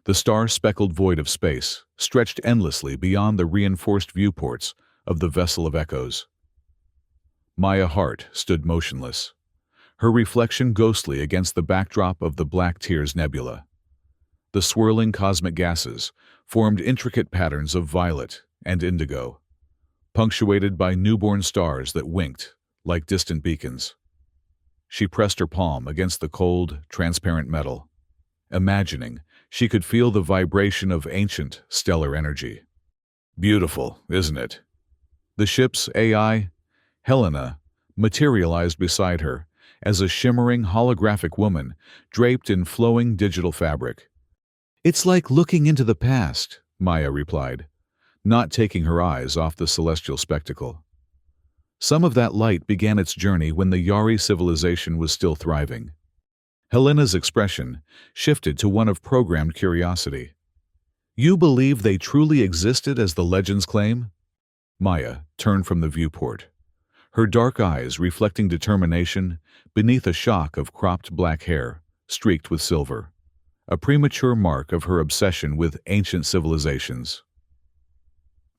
The star-speckled void of space stretched endlessly beyond the reinforced viewports of the vessel of echoes. Maya Hart stood motionless, her reflection ghostly against the backdrop of the Black Tears Nebula. The swirling cosmic gases formed intricate patterns of violet and indigo, punctuated by newborn stars that winked like distant beacons. She pressed her palm against the cold, transparent metal, imagining she could feel the vibration of ancient, stellar energy. Beautiful, isn't it? The ship's AI, Helena, materialized beside her as a shimmering holographic woman draped in flowing digital fabric. "It's like looking into the past," Maya replied, not taking her eyes off the celestial spectacle. Some of that light began its journey when the Yari civilization was still thriving. Helena's expression shifted to one of programmed curiosity. "You believe they truly existed as the legends claim?" Maya turned from the viewport, her dark eyes reflecting determination beneath a shock of cropped black hair streaked with silver, a premature mark of her obsession with ancient civilizations.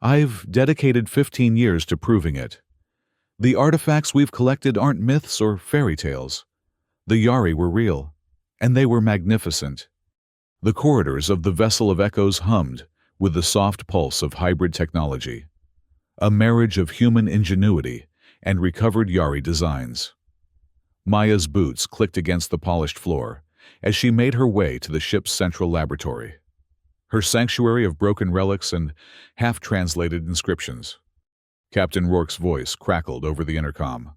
"I've dedicated 15 years to proving it. The artifacts we've collected aren't myths or fairy tales. The Yari were real, and they were magnificent." The corridors of the Vessel of Echoes hummed with the soft pulse of hybrid technology, a marriage of human ingenuity and recovered Yari designs. Maya's boots clicked against the polished floor as she made her way to the ship's central laboratory, her sanctuary of broken relics and half-translated inscriptions. Captain Rourke's voice crackled over the intercom.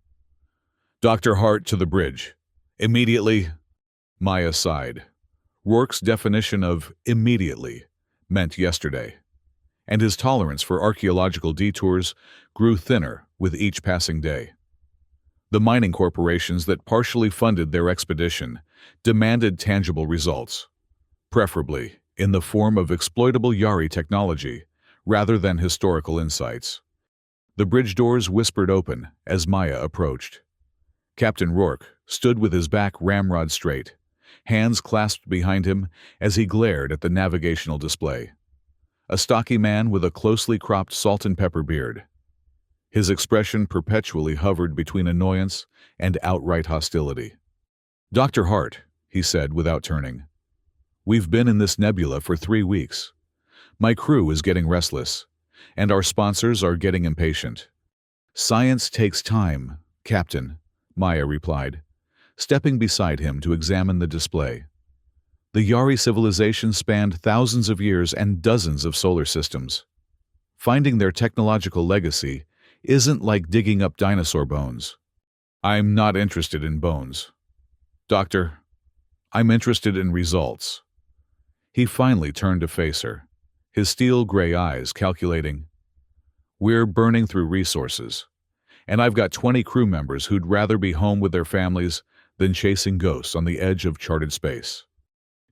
"Dr. Hart to the bridge. Immediately." Maya sighed. Rourke's definition of immediately meant yesterday, and his tolerance for archaeological detours grew thinner with each passing day. The mining corporations that partially funded their expedition demanded tangible results, preferably in the form of exploitable Yari technology rather than historical insights. The bridge doors whispered open as Maya approached. Captain Rourke stood with his back ramrod straight, hands clasped behind him as he glared at the navigational display. A stocky man with a closely cropped salt and pepper beard. His expression perpetually hovered between annoyance and outright hostility. "Dr. Hart," he said without turning, "we've been in this nebula for 3 weeks. My crew is getting restless, and our sponsors are getting impatient." "Science takes time, Captain," Maya replied, stepping beside him to examine the display. The Yari civilization spanned thousands of years and dozens of solar systems. Finding their technological legacy isn't like digging up dinosaur bones. "I'm not interested in bones, Doctor. I'm interested in results." He finally turned to face her, his steel gray eyes calculating. "We're burning through resources, and I've got 20 crew members who'd rather be home with their families than chasing ghosts on the edge of charted space."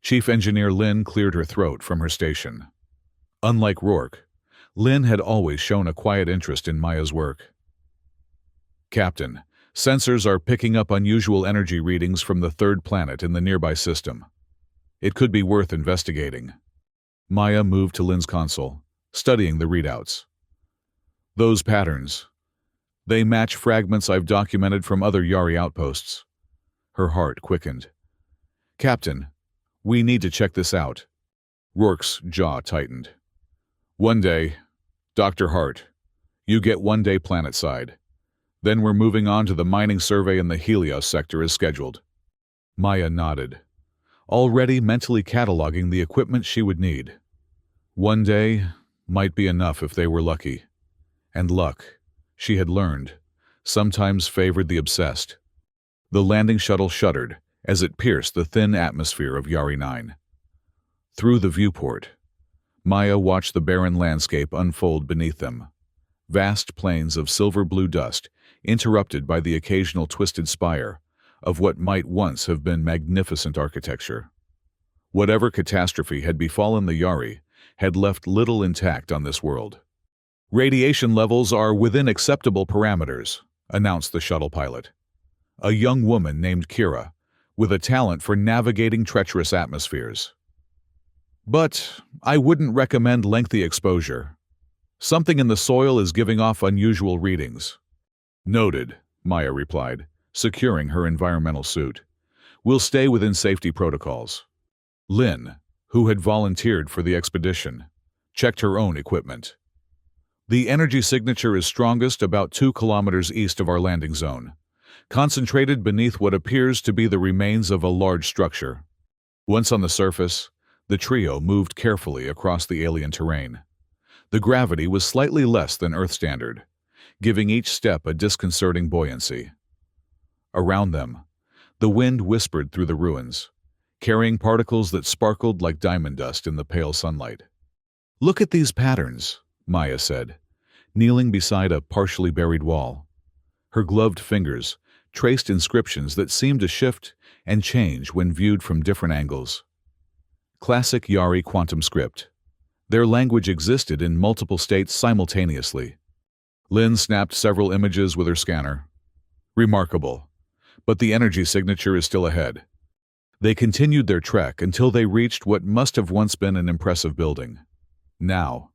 Chief Engineer Lynn cleared her throat from her station. Unlike Rourke, Lynn had always shown a quiet interest in Maya's work. "Captain, sensors are picking up unusual energy readings from the third planet in the nearby system. It could be worth investigating." Maya moved to Lynn's console, studying the readouts. "Those patterns, they match fragments I've documented from other Yari outposts." Her heart quickened. "Captain, we need to check this out." Rourke's jaw tightened. "One day, Dr. Hart, you get 1 day planetside. Then we're moving on to the mining survey in the Helios sector as scheduled." Maya nodded, already mentally cataloging the equipment she would need. 1 day might be enough if they were lucky. And luck, she had learned, sometimes favored the obsessed. The landing shuttle shuddered as it pierced the thin atmosphere of Yari 9. Through the viewport, Maya watched the barren landscape unfold beneath them, vast plains of silver-blue dust interrupted by the occasional twisted spire of what might once have been magnificent architecture. Whatever catastrophe had befallen the Yari had left little intact on this world. "Radiation levels are within acceptable parameters," announced the shuttle pilot, a young woman named Kira, with a talent for navigating treacherous atmospheres. But I wouldn't recommend lengthy exposure. Something in the soil is giving off unusual readings. Noted, Maya replied, securing her environmental suit. We'll stay within safety protocols. Lynn, who had volunteered for the expedition, checked her own equipment. The energy signature is strongest about 2 kilometers east of our landing zone, concentrated beneath what appears to be the remains of a large structure. Once on the surface, the trio moved carefully across the alien terrain. The gravity was slightly less than Earth standard, giving each step a disconcerting buoyancy. Around them, the wind whispered through the ruins, carrying particles that sparkled like diamond dust in the pale sunlight. "Look at these patterns," Maya said, kneeling beside a partially buried wall. Her gloved fingers traced inscriptions that seemed to shift and change when viewed from different angles. Classic Yari quantum script. Their language existed in multiple states simultaneously. Lynn snapped several images with her scanner. Remarkable. But the energy signature is still ahead. They continued their trek until they reached what must have once been an impressive building. Now,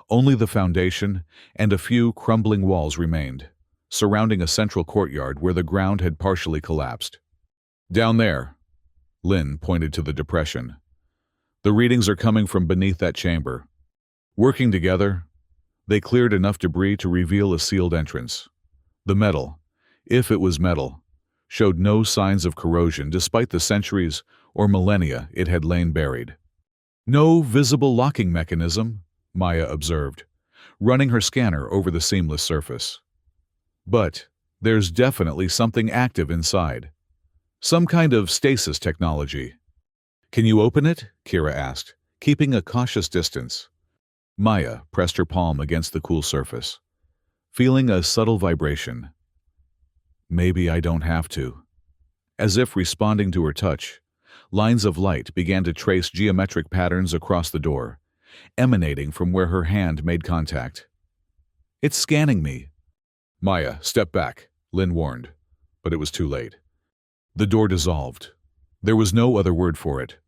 only the foundation and a few crumbling walls remained, surrounding a central courtyard where the ground had partially collapsed. "Down there," Lynn pointed to the depression. "The readings are coming from beneath that chamber." Working together, they cleared enough debris to reveal a sealed entrance. The metal, if it was metal, showed no signs of corrosion despite the centuries or millennia it had lain buried. "No visible locking mechanism," Maya observed, running her scanner over the seamless surface. "But there's definitely something active inside. Some kind of stasis technology." "Can you open it?" Kira asked, keeping a cautious distance. Maya pressed her palm against the cool surface, feeling a subtle vibration. "Maybe I don't have to." As if responding to her touch, lines of light began to trace geometric patterns across the door, emanating from where her hand made contact. "It's scanning me." "Maya, step back," Lynn warned, but it was too late. The door dissolved. There was no other word for it.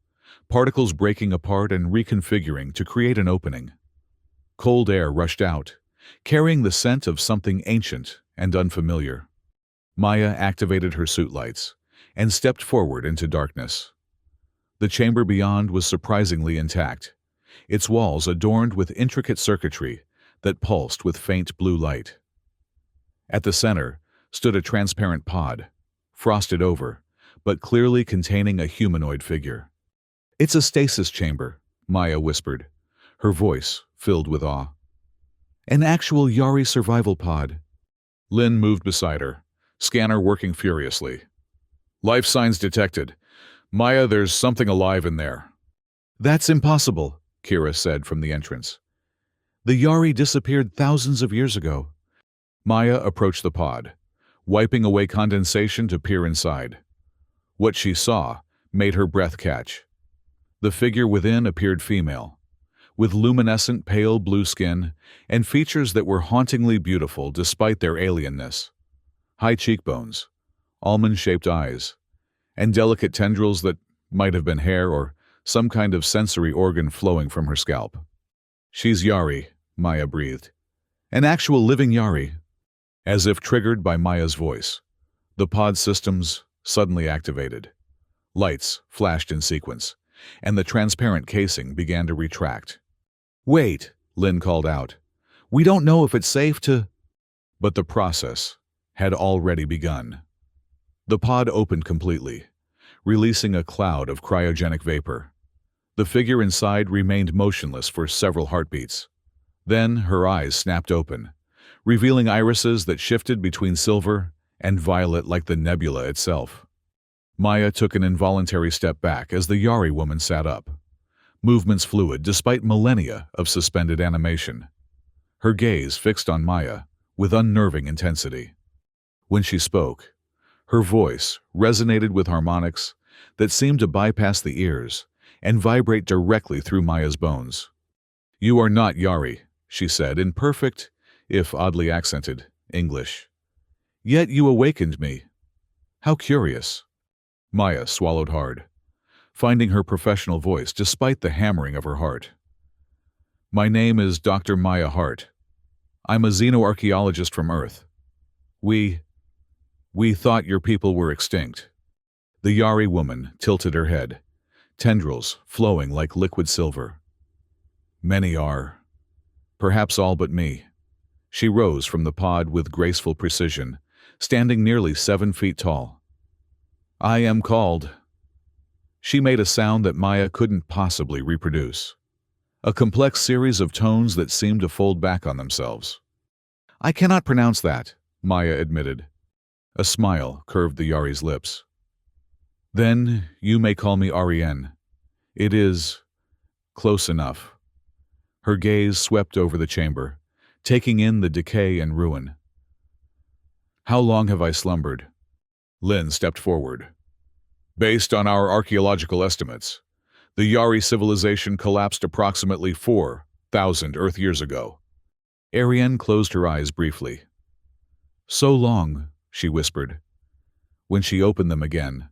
Particles breaking apart and reconfiguring to create an opening. Cold air rushed out, carrying the scent of something ancient and unfamiliar. Maya activated her suit lights and stepped forward into darkness. The chamber beyond was surprisingly intact, its walls adorned with intricate circuitry that pulsed with faint blue light. At the center stood a transparent pod, frosted over, but clearly containing a humanoid figure. "It's a stasis chamber," Maya whispered, her voice filled with awe. "An actual Yari survival pod." Lynn moved beside her, scanner working furiously. "Life signs detected. Maya, there's something alive in there." "That's impossible," Kira said from the entrance. "The Yari disappeared thousands of years ago." Maya approached the pod, wiping away condensation to peer inside. What she saw made her breath catch. The figure within appeared female, with luminescent pale blue skin and features that were hauntingly beautiful despite their alienness. High cheekbones, almond-shaped eyes, and delicate tendrils that might have been hair or some kind of sensory organ flowing from her scalp. "She's Yari," Maya breathed. "An actual living Yari." As if triggered by Maya's voice, the pod systems suddenly activated. Lights flashed in sequence, and the transparent casing began to retract. "Wait," Lynn called out. "We don't know if it's safe to—" But the process had already begun. The pod opened completely, releasing a cloud of cryogenic vapor. The figure inside remained motionless for several heartbeats. Then her eyes snapped open, revealing irises that shifted between silver and violet like the nebula itself. Maya took an involuntary step back as the Yari woman sat up, movements fluid despite millennia of suspended animation. Her gaze fixed on Maya with unnerving intensity. When she spoke, her voice resonated with harmonics that seemed to bypass the ears and vibrate directly through Maya's bones. "You are not Yari," she said in perfect, if oddly accented, English. "Yet you awakened me. How curious." Maya swallowed hard. finding her professional voice despite the hammering of her heart. My name is Dr. Maya Hart. I'm a xenoarchaeologist from Earth. We thought your people were extinct. The Yari woman tilted her head, tendrils flowing like liquid silver. Many are. Perhaps all but me. She rose from the pod with graceful precision, standing nearly 7 feet tall. I am called. She made a sound that Maya couldn't possibly reproduce. A complex series of tones that seemed to fold back on themselves. I cannot pronounce that, Maya admitted. A smile curved the Yari's lips. Then you may call me Ariane. It is close enough. Her gaze swept over the chamber, taking in the decay and ruin. How long have I slumbered? Lin stepped forward. Based on our archaeological estimates, the Yari civilization collapsed approximately 4,000 Earth years ago. Ariane closed her eyes briefly. So long, she whispered. When she opened them again,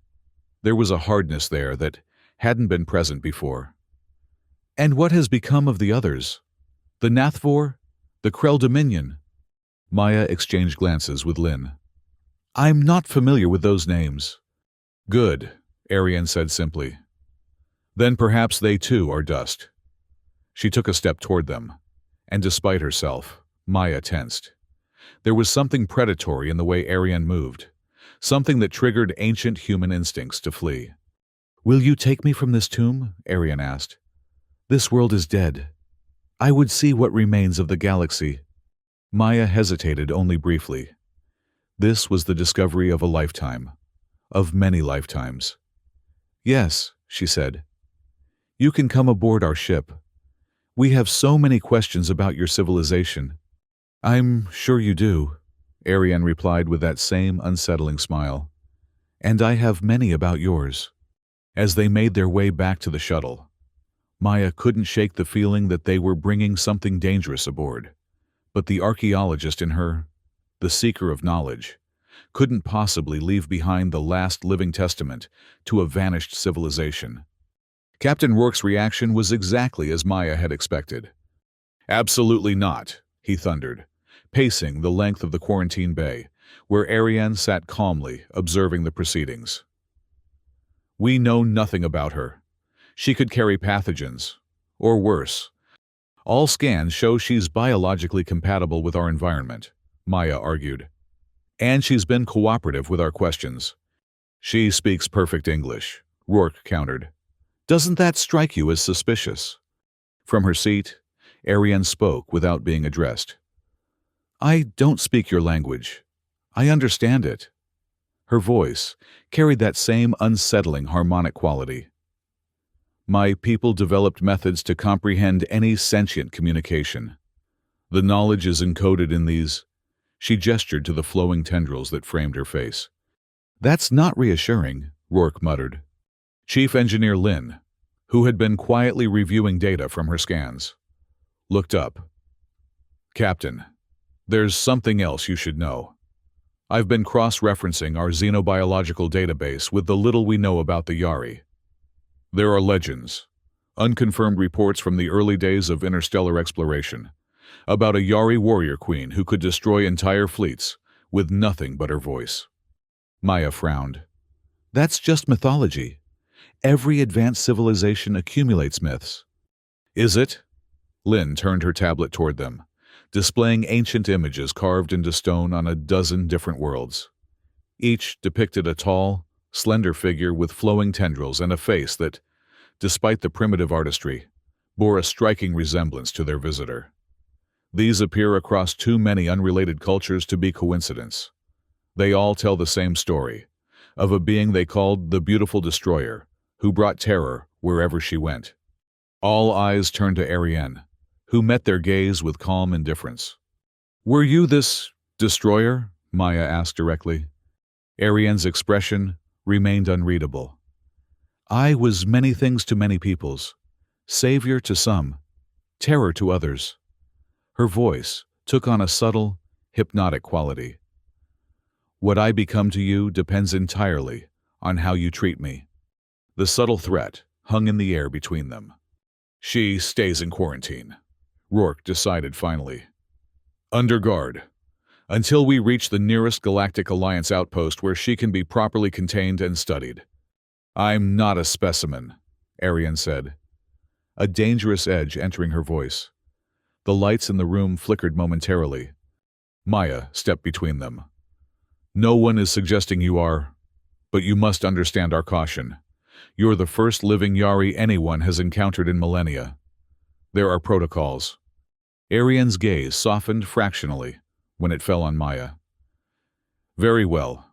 there was a hardness there that hadn't been present before. And what has become of the others? The Nathvor? The Krell Dominion? Maya exchanged glances with Lin. I'm not familiar with those names. Good, Ariane said simply. Then perhaps they too are dust. She took a step toward them, and despite herself, Maya tensed. There was something predatory in the way Ariane moved, something that triggered ancient human instincts to flee. Will you take me from this tomb? Ariane asked. This world is dead. I would see what remains of the galaxy. Maya hesitated only briefly. This was the discovery of a lifetime, of many lifetimes. Yes, she said. You can come aboard our ship. We have so many questions about your civilization. I'm sure you do, Ariane replied with that same unsettling smile. And I have many about yours. As they made their way back to the shuttle, Maya couldn't shake the feeling that they were bringing something dangerous aboard. But the archaeologist in her, the seeker of knowledge, couldn't possibly leave behind the last living testament to a vanished civilization. Captain Rourke's reaction was exactly as Maya had expected. Absolutely not, he thundered, pacing the length of the quarantine bay, where Ariane sat calmly observing the proceedings. We know nothing about her. She could carry pathogens, or worse. All scans show she's biologically compatible with our environment, Maya argued. And she's been cooperative with our questions. She speaks perfect English, Rourke countered. Doesn't that strike you as suspicious? From her seat, Ariane spoke without being addressed. I don't speak your language. I understand it. Her voice carried that same unsettling harmonic quality. My people developed methods to comprehend any sentient communication. The knowledge is encoded in these. She gestured to the flowing tendrils that framed her face. That's not reassuring, Rourke muttered. Chief Engineer Lin, who had been quietly reviewing data from her scans, looked up. Captain, there's something else you should know. I've been cross-referencing our xenobiological database with the little we know about the Yari. There are legends, unconfirmed reports from the early days of interstellar exploration, about a Yari warrior queen who could destroy entire fleets with nothing but her voice. Maya frowned. That's just mythology. Every advanced civilization accumulates myths. Is it? Lin turned her tablet toward them, displaying ancient images carved into stone on a dozen different worlds. Each depicted a tall, slender figure with flowing tendrils and a face that, despite the primitive artistry, bore a striking resemblance to their visitor. These appear across too many unrelated cultures to be coincidence. They all tell the same story, of a being they called the Beautiful Destroyer, who brought terror wherever she went. All eyes turned to Ariane, who met their gaze with calm indifference. Were you this destroyer? Maya asked directly. Ariane's expression remained unreadable. I was many things to many peoples, savior to some, terror to others. Her voice took on a subtle, hypnotic quality. What I become to you depends entirely on how you treat me. The subtle threat hung in the air between them. She stays in quarantine, Rourke decided finally. Under guard, until we reach the nearest Galactic Alliance outpost where she can be properly contained and studied. I'm not a specimen, Arian said, a dangerous edge entering her voice. The lights in the room flickered momentarily. Maya stepped between them. No one is suggesting you are, but you must understand our caution. You're the first living Yari anyone has encountered in millennia. There are protocols. Arian's gaze softened fractionally when it fell on Maya. Very well.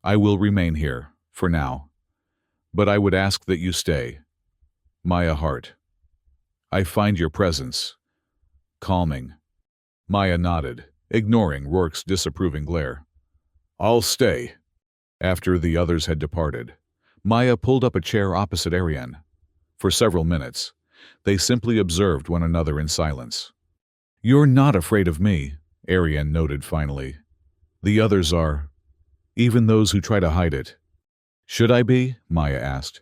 I will remain here, for now. But I would ask that you stay. Maya Hart. I find your presence calming. Maya nodded, ignoring Rourke's disapproving glare. I'll stay. After the others had departed, Maya pulled up a chair opposite Arian. For several minutes, they simply observed one another in silence. You're not afraid of me, Arian noted finally. The others are, even those who try to hide it. Should I be? Maya asked.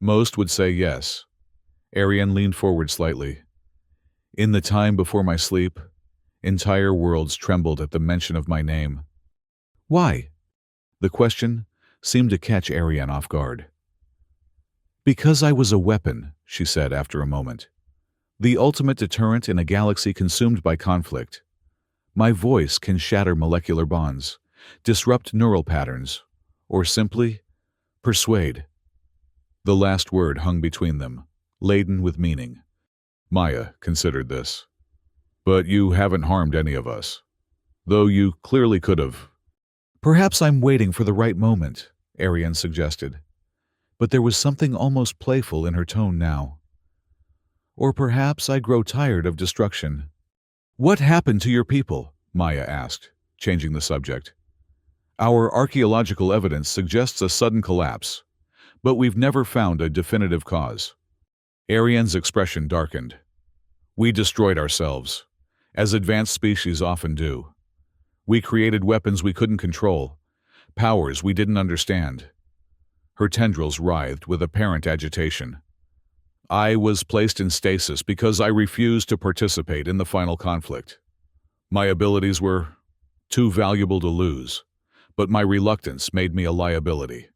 Most would say yes. Arian leaned forward slightly. In the time before my sleep, entire worlds trembled at the mention of my name. Why? The question seemed to catch Arian off guard. Because I was a weapon, she said after a moment. The ultimate deterrent in a galaxy consumed by conflict. My voice can shatter molecular bonds, disrupt neural patterns, or simply persuade. The last word hung between them, laden with meaning. Maya considered this. But you haven't harmed any of us, though you clearly could have. Perhaps I'm waiting for the right moment, Arian suggested. But there was something almost playful in her tone now. Or perhaps I grow tired of destruction. What happened to your people? Maya asked, changing the subject. Our archaeological evidence suggests a sudden collapse, but we've never found a definitive cause. Arian's expression darkened. We destroyed ourselves, as advanced species often do. We created weapons we couldn't control, powers we didn't understand. Her tendrils writhed with apparent agitation. I was placed in stasis because I refused to participate in the final conflict. My abilities were too valuable to lose, but my reluctance made me a liability.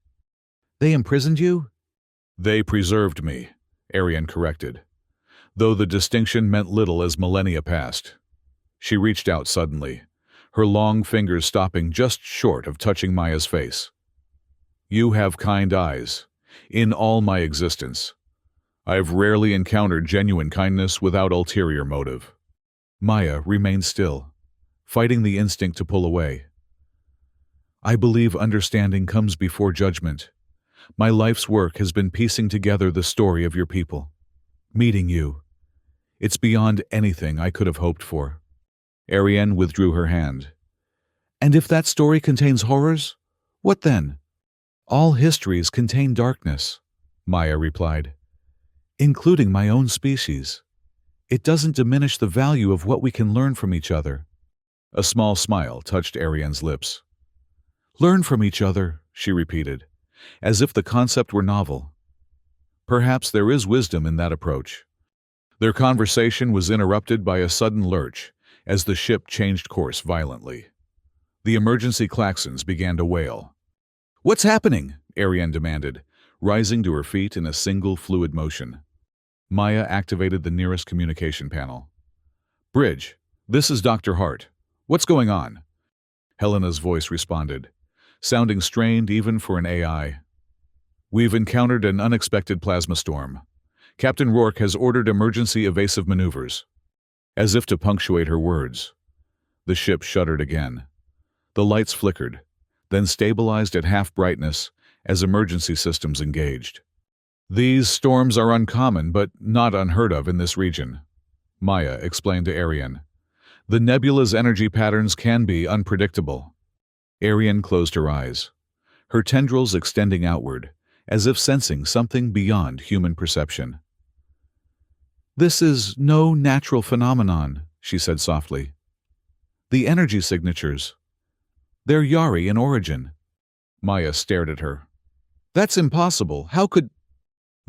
They imprisoned you? They preserved me, Arian corrected, though the distinction meant little as millennia passed. She reached out suddenly, her long fingers stopping just short of touching Maya's face. You have kind eyes. In all my existence, I've rarely encountered genuine kindness without ulterior motive. Maya remained still, fighting the instinct to pull away. I believe understanding comes before judgment. My life's work has been piecing together the story of your people. Meeting you. It's beyond anything I could have hoped for. Ariane withdrew her hand. And if that story contains horrors, what then? All histories contain darkness, Maya replied. Including my own species. It doesn't diminish the value of what we can learn from each other. A small smile touched Ariane's lips. Learn from each other, she repeated, as if the concept were novel. Perhaps there is wisdom in that approach. Their conversation was interrupted by a sudden lurch as the ship changed course violently. The emergency klaxons began to wail. What's happening? Ariane demanded, rising to her feet in a single fluid motion. Maya activated the nearest communication panel. Bridge, this is Dr. Hart. What's going on? Helena's voice responded, sounding strained even for an AI. We've encountered an unexpected plasma storm. Captain Rourke has ordered emergency evasive maneuvers. As if to punctuate her words, the ship shuddered again. The lights flickered, then stabilized at half brightness as emergency systems engaged. These storms are uncommon but not unheard of in this region, Maya explained to Ariane. The nebula's energy patterns can be unpredictable. Ariane closed her eyes, her tendrils extending outward, as if sensing something beyond human perception. This is no natural phenomenon, she said softly. The energy signatures. They're Yari in origin. Maya stared at her. That's impossible. How could...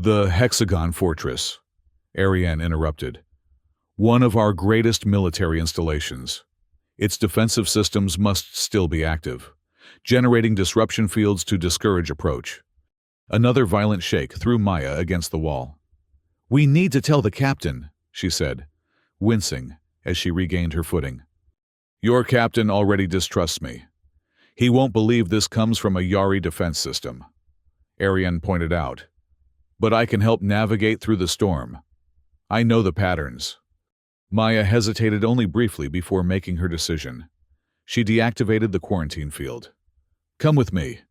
The Hexagon Fortress, Ariane interrupted. One of our greatest military installations. Its defensive systems must still be active, generating disruption fields to discourage approach. Another violent shake threw Maya against the wall. We need to tell the captain, she said, wincing as she regained her footing. Your captain already distrusts me. He won't believe this comes from a Yari defense system, Ariane pointed out. But I can help navigate through the storm. I know the patterns. Maya hesitated only briefly before making her decision. She deactivated the quarantine field. Come with me.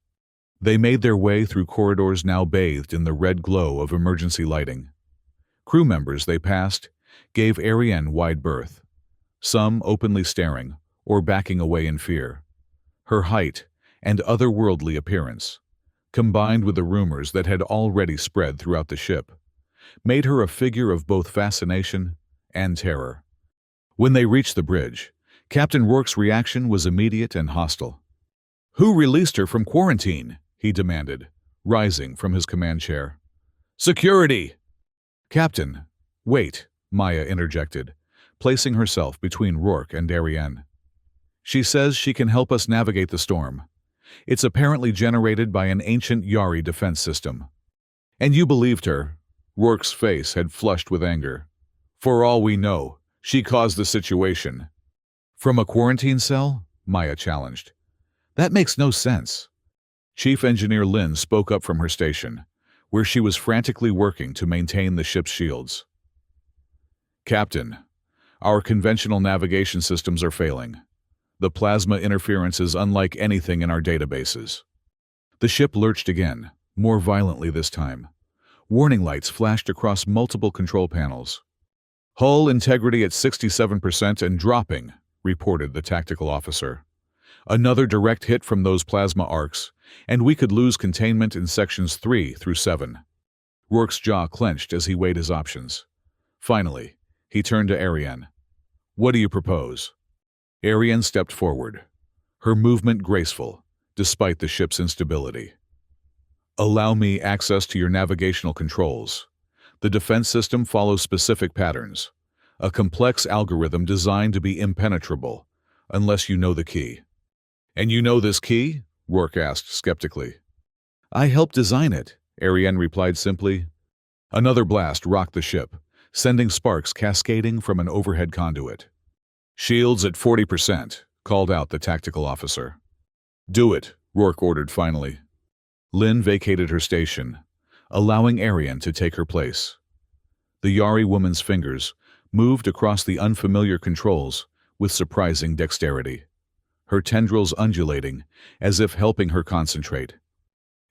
They made their way through corridors now bathed in the red glow of emergency lighting. Crew members they passed gave Ariane wide berth, some openly staring or backing away in fear. Her height and otherworldly appearance, combined with the rumors that had already spread throughout the ship, made her a figure of both fascination and terror. When they reached the bridge, Captain Rourke's reaction was immediate and hostile. Who released her from quarantine? He demanded, rising from his command chair. Security! Captain, wait, Maya interjected, placing herself between Rourke and Ariane. She says she can help us navigate the storm. It's apparently generated by an ancient Yari defense system. And you believed her? Rourke's face had flushed with anger. For all we know, she caused the situation. From a quarantine cell? Maya challenged. That makes no sense. Chief Engineer Lin spoke up from her station, where she was frantically working to maintain the ship's shields. Captain, our conventional navigation systems are failing. The plasma interference is unlike anything in our databases. The ship lurched again, more violently this time. Warning lights flashed across multiple control panels. Hull integrity at 67% and dropping, reported the tactical officer. Another direct hit from those plasma arcs, and we could lose containment in sections 3 through 7. Rourke's jaw clenched as he weighed his options. Finally, he turned to Ariane. What do you propose? Ariane stepped forward, her movement graceful, despite the ship's instability. Allow me access to your navigational controls. The defense system follows specific patterns, a complex algorithm designed to be impenetrable, unless you know the key. And you know this key? Rourke asked skeptically. I helped design it, Ariane replied simply. Another blast rocked the ship, sending sparks cascading from an overhead conduit. Shields at 40%, called out the tactical officer. Do it, Rourke ordered finally. Lin vacated her station, allowing Ariane to take her place. The Yari woman's fingers moved across the unfamiliar controls with surprising dexterity, her tendrils undulating as if helping her concentrate.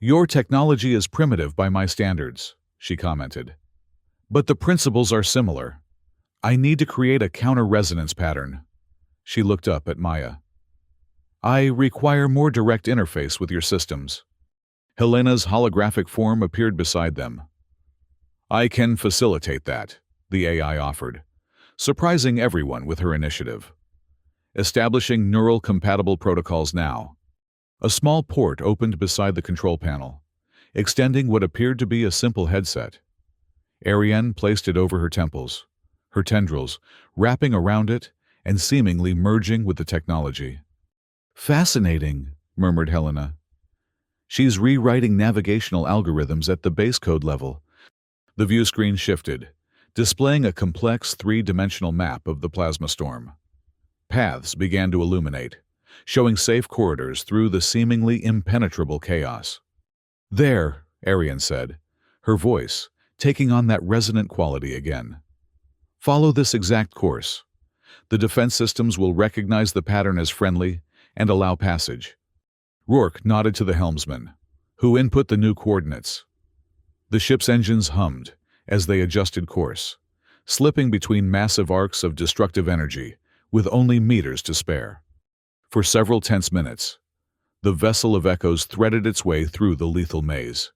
Your technology is primitive by my standards, she commented. But the principles are similar. I need to create a counter-resonance pattern. She looked up at Maya. I require more direct interface with your systems. Helena's holographic form appeared beside them. I can facilitate that, the AI offered, surprising everyone with her initiative. Establishing neural-compatible protocols now. A small port opened beside the control panel, extending what appeared to be a simple headset. Ariane placed it over her temples, her tendrils wrapping around it and seemingly merging with the technology. Fascinating, murmured Helena. She's rewriting navigational algorithms at the base code level. The view screen shifted, displaying a complex three-dimensional map of the plasma storm. Paths began to illuminate, showing safe corridors through the seemingly impenetrable chaos. There, Ariane said, her voice taking on that resonant quality again. Follow this exact course. The defense systems will recognize the pattern as friendly and allow passage. Rourke nodded to the helmsman, who input the new coordinates. The ship's engines hummed as they adjusted course, slipping between massive arcs of destructive energy with only meters to spare. For several tense minutes, the vessel of echoes threaded its way through the lethal maze.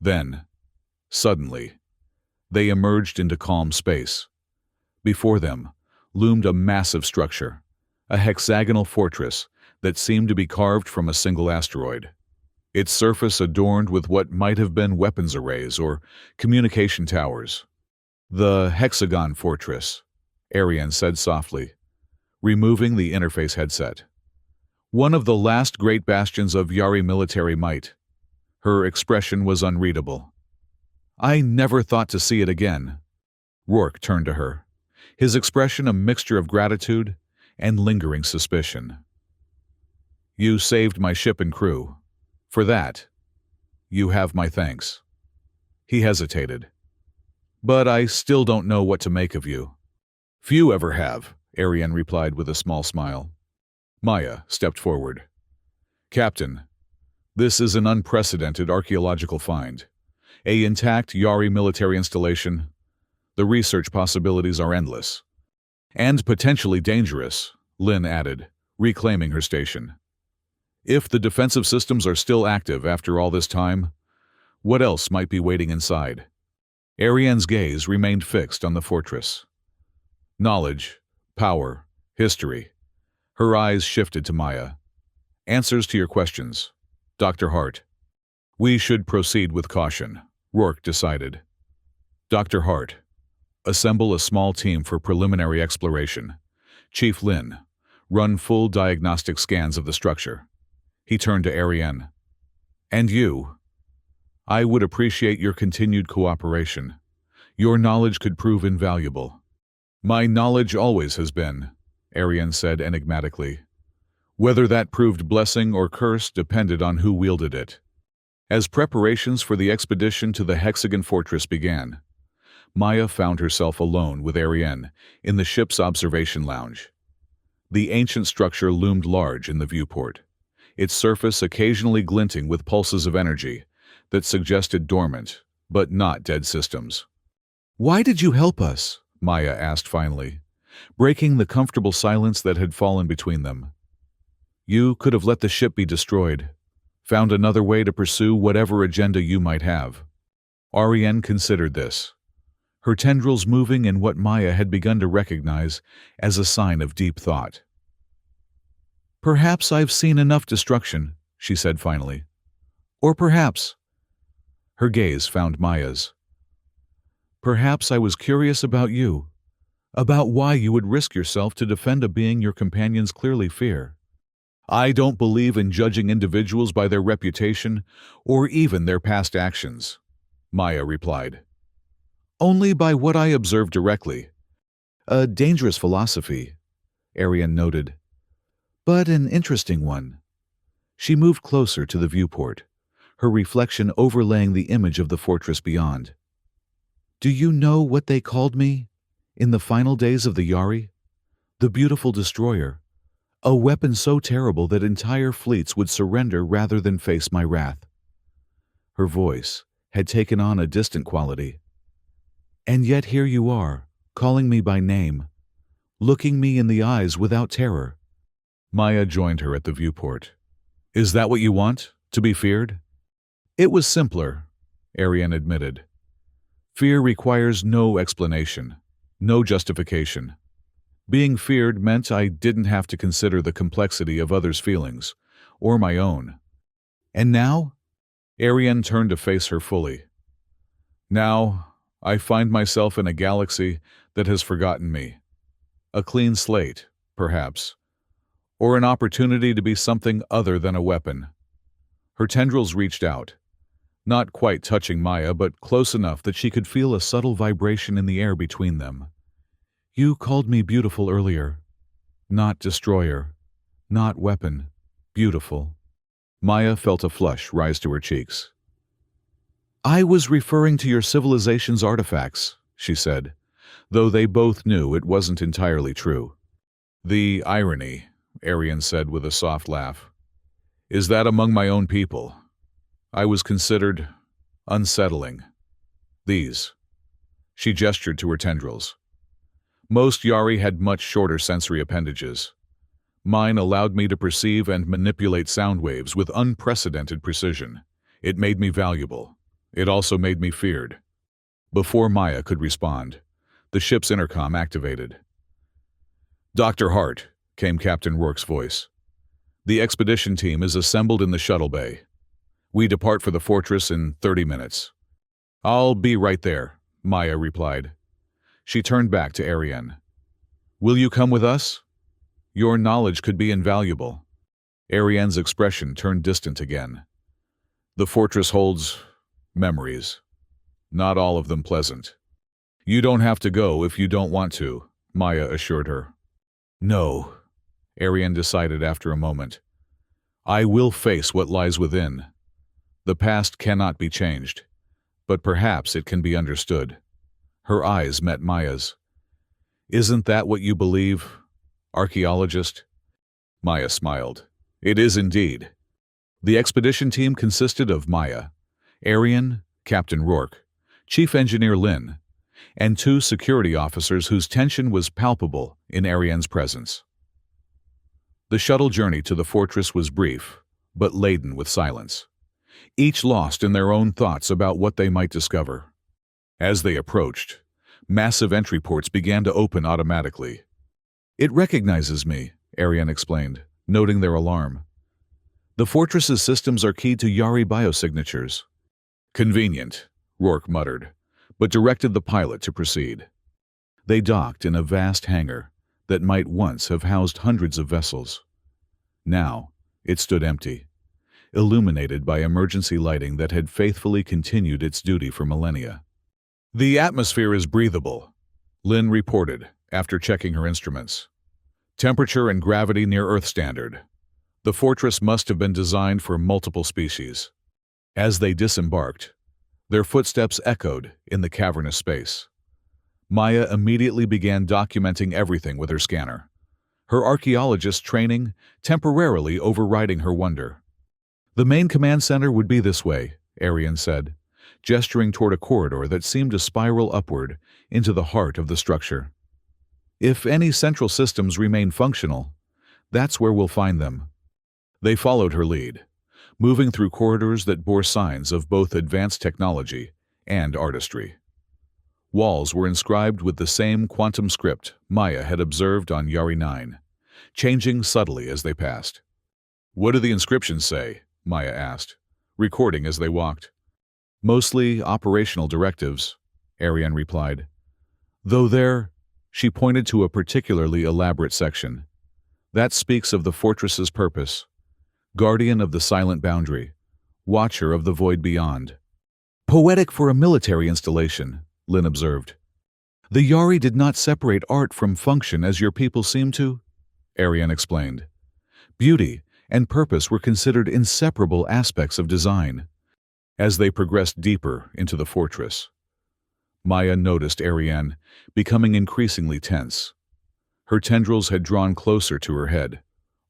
Then, suddenly, they emerged into calm space. Before them loomed a massive structure, a hexagonal fortress that seemed to be carved from a single asteroid. its surface adorned with what might have been weapons arrays or communication towers. "The Hexagon Fortress," Ariane said softly, removing the interface headset. "One of the last great bastions of Yari military might." Her expression was unreadable. "I never thought to see it again." Rourke turned to her, his expression a mixture of gratitude and lingering suspicion. "You saved my ship and crew. For that, you have my thanks." He hesitated. "But I still don't know what to make of you." "Few ever have," Ariane replied with a small smile. Maya stepped forward. "Captain, this is an unprecedented archaeological find. An intact Yari military installation. The research possibilities are endless. And potentially dangerous," Lynn added, reclaiming her station. "If the defensive systems are still active after all this time, what else might be waiting inside?" Ariane's gaze remained fixed on the fortress. "Knowledge, power, history." Her eyes shifted to Maya. "Answers to your questions, Dr. Hart." "We should proceed with caution," Rourke decided. "Dr. Hart, assemble a small team for preliminary exploration. Chief Lynn, run full diagnostic scans of the structure." He turned to Ariane. "And you? I would appreciate your continued cooperation. Your knowledge could prove invaluable." "My knowledge always has been," Ariane said enigmatically. Whether that proved blessing or curse depended on who wielded it. As preparations for the expedition to the Hexagon Fortress began, Maya found herself alone with Ariane in the ship's observation lounge. The ancient structure loomed large in the viewport, its surface occasionally glinting with pulses of energy that suggested dormant, but not dead systems. "Why did you help us?" Maya asked finally, breaking the comfortable silence that had fallen between them. "You could have let the ship be destroyed, found another way to pursue whatever agenda you might have." Ariane considered this, her tendrils moving in what Maya had begun to recognize as a sign of deep thought. "Perhaps I've seen enough destruction," she said finally. "Or perhaps—" Her gaze found Maya's. "Perhaps I was curious about you, about why you would risk yourself to defend a being your companions clearly fear." "I don't believe in judging individuals by their reputation or even their past actions," Maya replied. "Only by what I observed directly." "A dangerous philosophy," Ariane noted, "but an interesting one." She moved closer to the viewport, her reflection overlaying the image of the fortress beyond. "Do you know what they called me in the final days of the Yari? The beautiful destroyer. A weapon so terrible that entire fleets would surrender rather than face my wrath." Her voice had taken on a distant quality. "And yet here you are, calling me by name, looking me in the eyes without terror." Maya joined her at the viewport. "Is that what you want, to be feared?" "It was simpler," Ariane admitted. "Fear requires no explanation, no justification. Being feared meant I didn't have to consider the complexity of others' feelings, or my own." "And now?" Ariane turned to face her fully. "Now, I find myself in a galaxy that has forgotten me. A clean slate, perhaps, or an opportunity to be something other than a weapon." Her tendrils reached out, not quite touching Maya, but close enough that she could feel a subtle vibration in the air between them. "You called me beautiful earlier. Not destroyer, not weapon, beautiful." Maya felt a flush rise to her cheeks. "I was referring to your civilization's artifacts," she said, though they both knew it wasn't entirely true. "The irony," Ariane said with a soft laugh, "is that among my own people, I was considered unsettling. These." She gestured to her tendrils. "Most Yari had much shorter sensory appendages. Mine allowed me to perceive and manipulate sound waves with unprecedented precision. It made me valuable. It also made me feared." Before Maya could respond, the ship's intercom activated. "Dr. Hart," came Captain Rourke's voice. "The expedition team is assembled in the shuttle bay. We depart for the fortress in 30 minutes. I'll be right there, Maya replied. She turned back to Ariane. Will you come with us? Your knowledge could be invaluable. Ariane's expression turned distant again. The fortress holds memories. Not all of them pleasant. You don't have to go if you don't want to, Maya assured her. No, Ariane decided after a moment. I will face what lies within. The past cannot be changed, but perhaps it can be understood. Her eyes met Maya's. Isn't that what you believe, archaeologist? Maya smiled. It is indeed. The expedition team consisted of Maya, Ariane, Captain Rourke, Chief Engineer Lin, and 2 security officers whose tension was palpable in Ariane's presence. The shuttle journey to the fortress was brief, but laden with silence, each lost in their own thoughts about what they might discover. As they approached, massive entry ports began to open automatically. It recognizes me, Ariane explained, noting their alarm. The fortress's systems are keyed to Yari biosignatures. Convenient, Rourke muttered, but directed the pilot to proceed. They docked in a vast hangar that might once have housed hundreds of vessels. Now, it stood empty, illuminated by emergency lighting that had faithfully continued its duty for millennia. The atmosphere is breathable, Lin reported after checking her instruments. Temperature and gravity near Earth standard. The fortress must have been designed for multiple species. As they disembarked, their footsteps echoed in the cavernous space. Maya immediately began documenting everything with her scanner, her archaeologist training temporarily overriding her wonder. The main command center would be this way, Ariane said, gesturing toward a corridor that seemed to spiral upward into the heart of the structure. If any central systems remain functional, that's where we'll find them. They followed her lead, moving through corridors that bore signs of both advanced technology and artistry. Walls were inscribed with the same quantum script Maya had observed on Yari 9, changing subtly as they passed. What do the inscriptions say? Maya asked, recording as they walked. Mostly operational directives, Ariane replied. Though she pointed to a particularly elaborate section. That speaks of the fortress's purpose. Guardian of the silent boundary, watcher of the void beyond. Poetic for a military installation, Lin observed. The Yari did not separate art from function as your people seem to, Ariane explained. Beauty and purpose were considered inseparable aspects of design. As they progressed deeper into the fortress, Maya noticed Ariane becoming increasingly tense. Her tendrils had drawn closer to her head,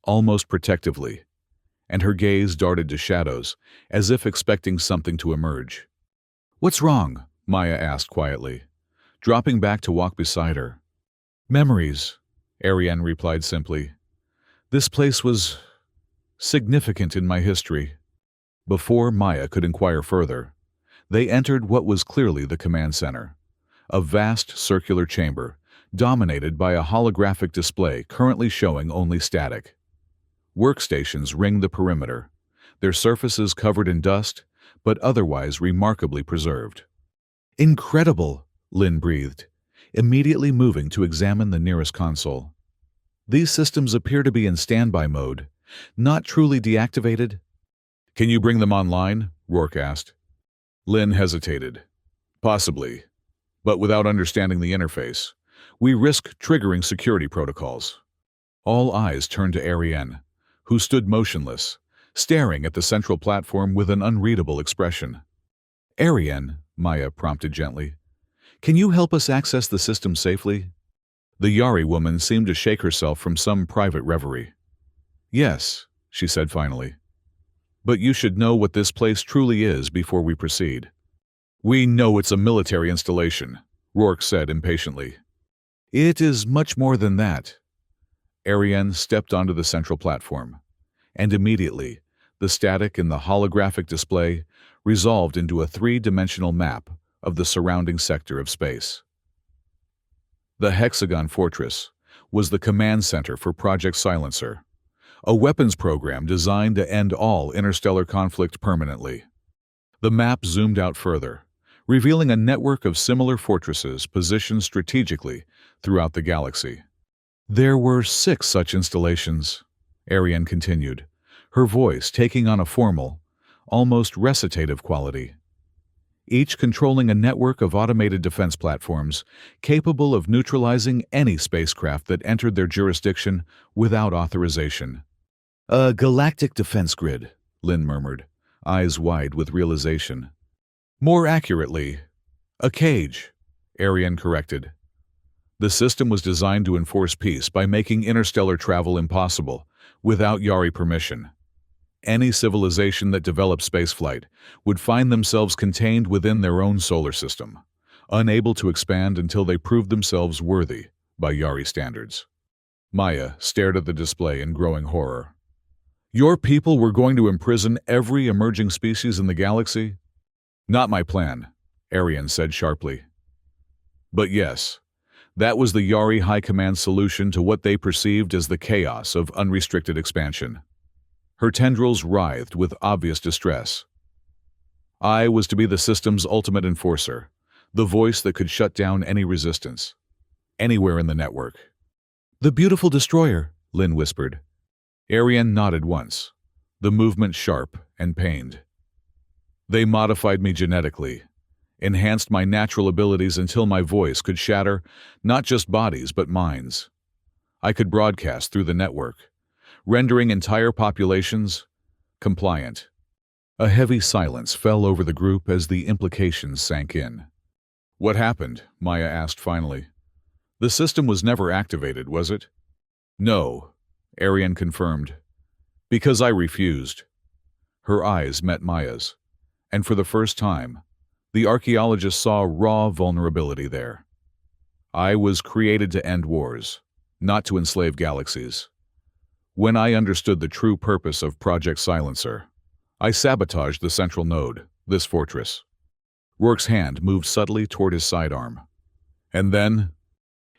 almost protectively, and her gaze darted to shadows, as if expecting something to emerge. What's wrong? Maya asked quietly, dropping back to walk beside her. Memories, Ariane replied simply. This place was significant in my history. Before Maya could inquire further, they entered what was clearly the command center, a vast circular chamber dominated by a holographic display currently showing only static. Workstations ringed the perimeter, their surfaces covered in dust, but otherwise remarkably preserved. Incredible, Lin breathed, immediately moving to examine the nearest console. These systems appear to be in standby mode, not truly deactivated. Can you bring them online? Rourke asked. Lin hesitated. Possibly, but without understanding the interface, we risk triggering security protocols. All eyes turned to Ariane, who stood motionless, staring at the central platform with an unreadable expression. Ariane, Maya prompted gently, can you help us access the system safely? The Yari woman seemed to shake herself from some private reverie. Yes, she said finally. But you should know what this place truly is before we proceed. We know it's a military installation, Rourke said impatiently. It is much more than that. Ariane stepped onto the central platform, and immediately, the static in the holographic display resolved into a three-dimensional map of the surrounding sector of space. The Hexagon Fortress was the command center for Project Silencer, a weapons program designed to end all interstellar conflict permanently. The map zoomed out further, revealing a network of similar fortresses positioned strategically throughout the galaxy. There were 6 such installations, Ariane continued, her voice taking on a formal, almost recitative quality. Each controlling a network of automated defense platforms capable of neutralizing any spacecraft that entered their jurisdiction without authorization. "A galactic defense grid," Lynn murmured, eyes wide with realization. "More accurately, a cage," Ariane corrected. The system was designed to enforce peace by making interstellar travel impossible, without Yari permission. Any civilization that developed spaceflight would find themselves contained within their own solar system, unable to expand until they proved themselves worthy by Yari standards. Maya stared at the display in growing horror. "Your people were going to imprison every emerging species in the galaxy?" "Not my plan," Ariane said sharply. "But yes, that was the Yari High Command's solution to what they perceived as the chaos of unrestricted expansion." Her tendrils writhed with obvious distress. "I was to be the system's ultimate enforcer, the voice that could shut down any resistance, anywhere in the network." "The beautiful destroyer," Lynn whispered. Ariane nodded once, the movement sharp and pained. "They modified me genetically, enhanced my natural abilities until my voice could shatter not just bodies but minds. I could broadcast through the network, rendering entire populations compliant." A heavy silence fell over the group as the implications sank in. "What happened?" Maya asked finally. "The system was never activated, was it?" "No," Ariane confirmed. "Because I refused." Her eyes met Maya's, and for the first time, the archaeologist saw raw vulnerability there. "I was created to end wars, not to enslave galaxies. When I understood the true purpose of Project Silencer, I sabotaged the central node, this fortress." Rourke's hand moved subtly toward his sidearm. "And then?"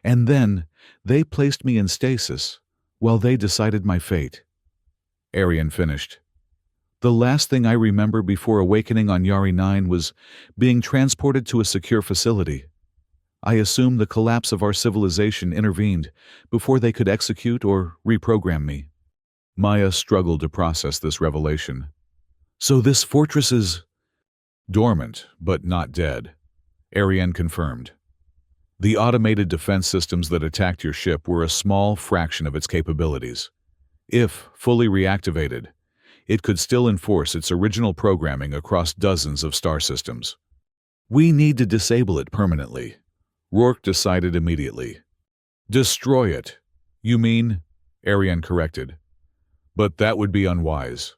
"And then, they placed me in stasis, while they decided my fate," Ariane finished. "The last thing I remember before awakening on Yari 9 was being transported to a secure facility. I assume the collapse of our civilization intervened before they could execute or reprogram me." Maya struggled to process this revelation. "So this fortress is—" "Dormant, but not dead," Ariane confirmed. "The automated defense systems that attacked your ship were a small fraction of its capabilities. If fully reactivated, it could still enforce its original programming across dozens of star systems. We need to disable it permanently," Rourke decided immediately. "Destroy it, you mean?" Ariane corrected. "But that would be unwise.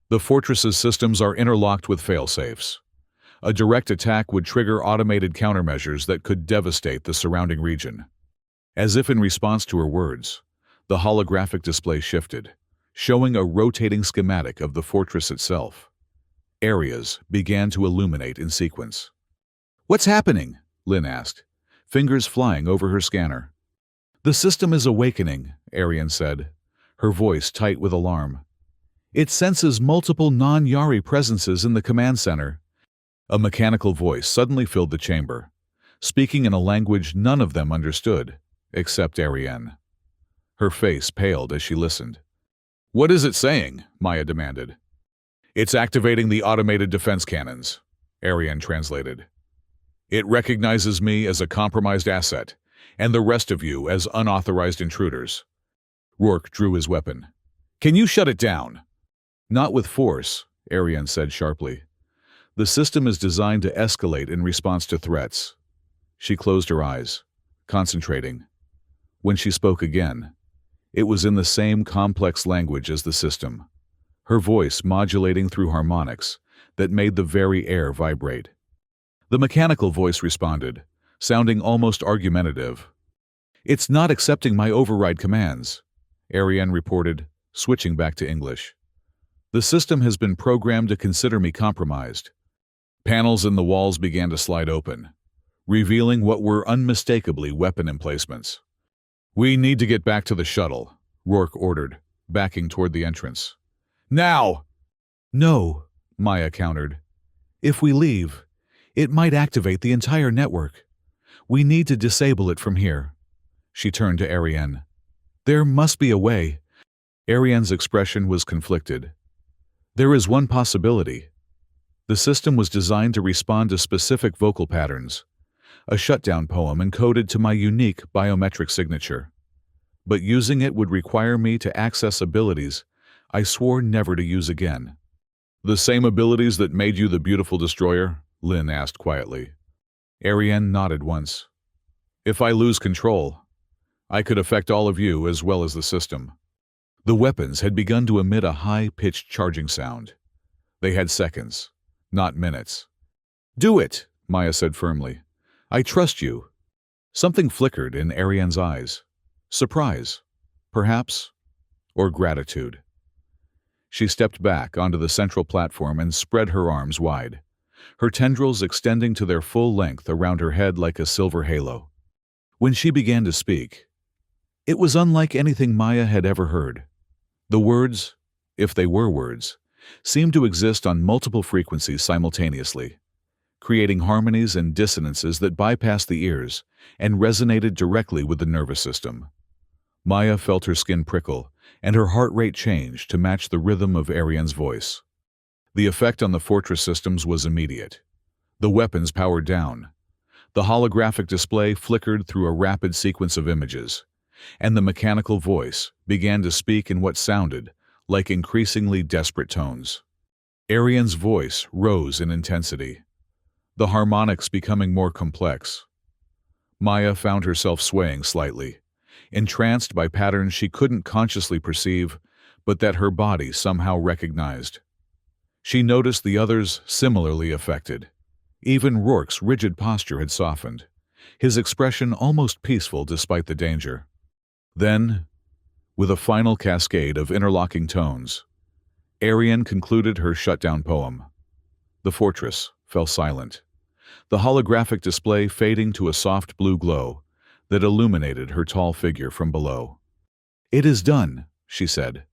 The fortress's systems are interlocked with failsafes. A direct attack would trigger automated countermeasures that could devastate the surrounding region." As if in response to her words, the holographic display shifted, showing a rotating schematic of the fortress itself. Areas began to illuminate in sequence. "What's happening?" Lynn asked, fingers flying over her scanner. "The system is awakening," Ariane said, her voice tight with alarm. "It senses multiple non-Yari presences in the command center." A mechanical voice suddenly filled the chamber, speaking in a language none of them understood, except Ariane. Her face paled as she listened. "What is it saying?" Maya demanded. "It's activating the automated defense cannons," Ariane translated. "It recognizes me as a compromised asset, and the rest of you as unauthorized intruders." Rourke drew his weapon. "Can you shut it down?" "Not with force," Ariane said sharply. "The system is designed to escalate in response to threats." She closed her eyes, concentrating. When she spoke again, it was in the same complex language as the system, her voice modulating through harmonics that made the very air vibrate. The mechanical voice responded, sounding almost argumentative. "It's not accepting my override commands," Ariane reported, switching back to English. "The system has been programmed to consider me compromised." Panels in the walls began to slide open, revealing what were unmistakably weapon emplacements. "We need to get back to the shuttle," Rourke ordered, backing toward the entrance. Now! No, Maya countered. If we leave, it might activate the entire network. We need to disable it from here. She turned to Ariane. There must be a way. Ariane's expression was conflicted. There is one possibility. The system was designed to respond to specific vocal patterns, a shutdown poem encoded to my unique biometric signature. But using it would require me to access abilities I swore never to use again. The same abilities that made you the beautiful destroyer? Lynn asked quietly. Ariane nodded once. If I lose control, I could affect all of you as well as the system. The weapons had begun to emit a high-pitched charging sound. They had seconds, not minutes. Do it, Maya said firmly. I trust you. Something flickered in Ariane's eyes. Surprise, perhaps, or gratitude. She stepped back onto the central platform and spread her arms wide, her tendrils extending to their full length around her head like a silver halo. When she began to speak, it was unlike anything Maya had ever heard. The words, if they were words, seemed to exist on multiple frequencies simultaneously, creating harmonies and dissonances that bypassed the ears and resonated directly with the nervous system. Maya felt her skin prickle, and her heart rate changed to match the rhythm of Ariane's voice. The effect on the fortress systems was immediate. The weapons powered down. The holographic display flickered through a rapid sequence of images, and the mechanical voice began to speak in what sounded like increasingly desperate tones. Ariane's voice rose in intensity, the harmonics becoming more complex. Maya found herself swaying slightly, entranced by patterns she couldn't consciously perceive, but that her body somehow recognized. She noticed the others similarly affected. Even Rourke's rigid posture had softened, his expression almost peaceful despite the danger. Then, with a final cascade of interlocking tones, Ariane concluded her shutdown poem. The fortress fell silent, the holographic display fading to a soft blue glow that illuminated her tall figure from below. "It is done," she said,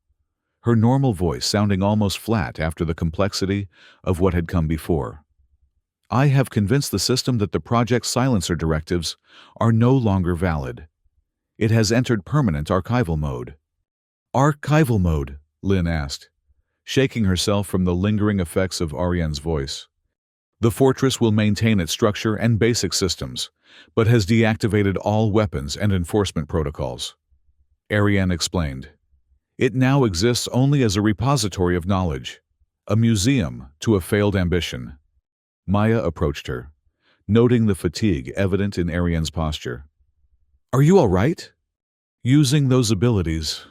her normal voice sounding almost flat after the complexity of what had come before. "I have convinced the system that the project's silencer directives are no longer valid. It has entered permanent archival mode." "Archival mode?" Lynn asked, shaking herself from the lingering effects of Ariane's voice. "The fortress will maintain its structure and basic systems, but has deactivated all weapons and enforcement protocols." Ariane explained. "It now exists only as a repository of knowledge, a museum to a failed ambition." Maya approached her, noting the fatigue evident in Ariane's posture. "Are you all right?" "Using those abilities,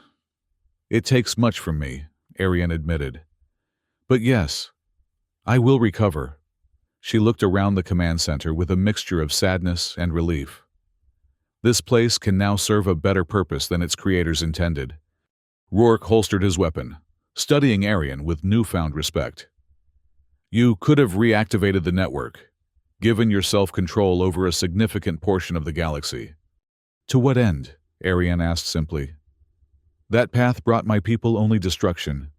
it takes much from me," Ariane admitted. "But yes, I will recover." She looked around the command center with a mixture of sadness and relief. This place can now serve a better purpose than its creators intended. Rourke holstered his weapon, studying Ariane with newfound respect. "You could have reactivated the network, given yourself control over a significant portion of the galaxy." "To what end?" Ariane asked simply. "That path brought my people only destruction.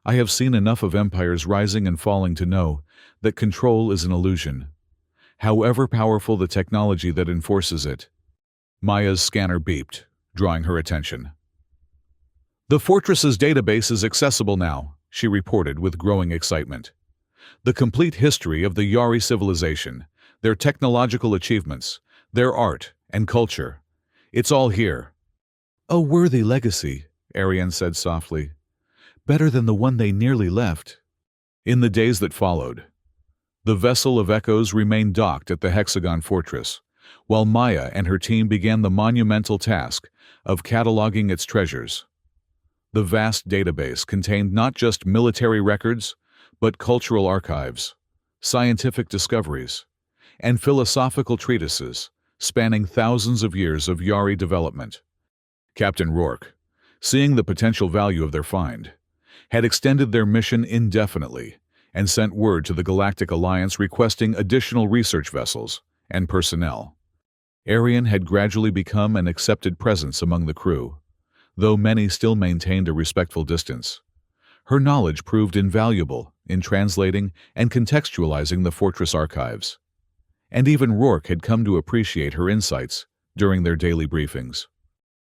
I have seen enough of empires rising and falling to know that control is an illusion, however powerful the technology that enforces it." Maya's scanner beeped, drawing her attention. "The fortress's database is accessible now," she reported with growing excitement. "The complete history of the Yari civilization, their technological achievements, their art and culture. It's all here." "A worthy legacy," Ariane said softly. "Better than the one they nearly left." In the days that followed, the vessel of Echoes remained docked at the Hexagon Fortress, while Maya and her team began the monumental task of cataloging its treasures. The vast database contained not just military records, but cultural archives, scientific discoveries, and philosophical treatises spanning thousands of years of Yari development. Captain Rourke, seeing the potential value of their find, had extended their mission indefinitely and sent word to the Galactic Alliance requesting additional research vessels and personnel. Ariane had gradually become an accepted presence among the crew, though many still maintained a respectful distance. Her knowledge proved invaluable in translating and contextualizing the fortress archives. And even Rourke had come to appreciate her insights during their daily briefings.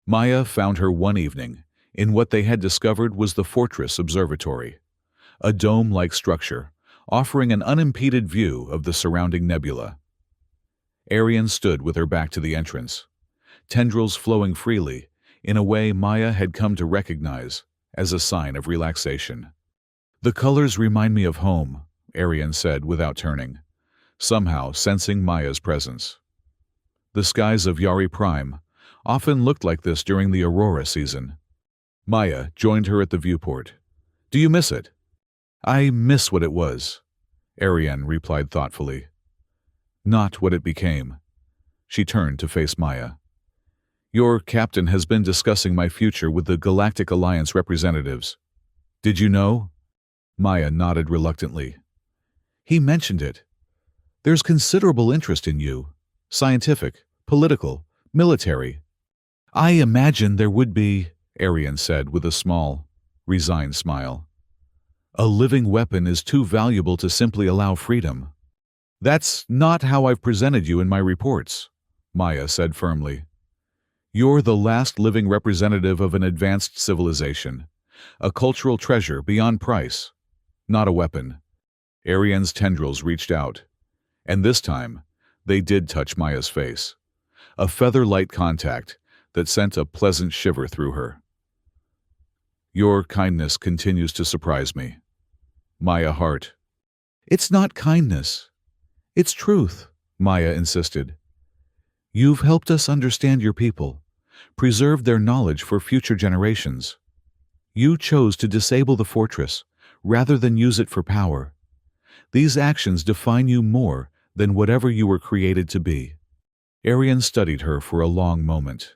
Maya found her one evening in what they had discovered was the Fortress Observatory, a dome-like structure offering an unimpeded view of the surrounding nebula. Arian stood with her back to the entrance, tendrils flowing freely in a way Maya had come to recognize as a sign of relaxation. "The colors remind me of home," Arian said without turning, somehow sensing Maya's presence. The skies of Yari Prime often looked like this during the aurora season. Maya joined her at the viewport. "Do you miss it?" "I miss what it was," Ariane replied thoughtfully. "Not what it became." She turned to face Maya. "Your captain has been discussing my future with the Galactic Alliance representatives. Did you know?" Maya nodded reluctantly. "He mentioned it. There's considerable interest in you. Scientific, political, military." "I imagine there would be," Arian said with a small, resigned smile. "A living weapon is too valuable to simply allow freedom." "That's not how I've presented you in my reports," Maya said firmly. "You're the last living representative of an advanced civilization, a cultural treasure beyond price, not a weapon." Arian's tendrils reached out, and this time they did touch Maya's face, a feather-light contact that sent a pleasant shiver through her. "Your kindness continues to surprise me." Maya Hart. "It's not kindness. It's truth," Maya insisted. "You've helped us understand your people, preserve their knowledge for future generations. You chose to disable the fortress rather than use it for power. These actions define you more than whatever you were created to be." Arian studied her for a long moment.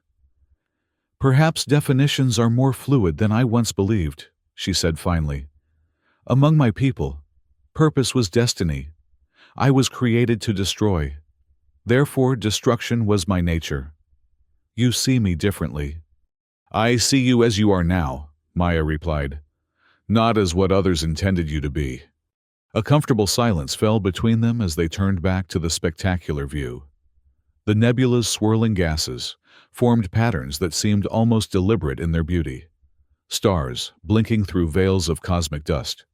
"Perhaps definitions are more fluid than I once believed," she said finally. "Among my people, purpose was destiny. I was created to destroy. Therefore, destruction was my nature. You see me differently." "I see you as you are now," Maya replied, "not as what others intended you to be." A comfortable silence fell between them as they turned back to the spectacular view. The nebula's swirling gases formed patterns that seemed almost deliberate in their beauty. Stars blinking through veils of cosmic dust.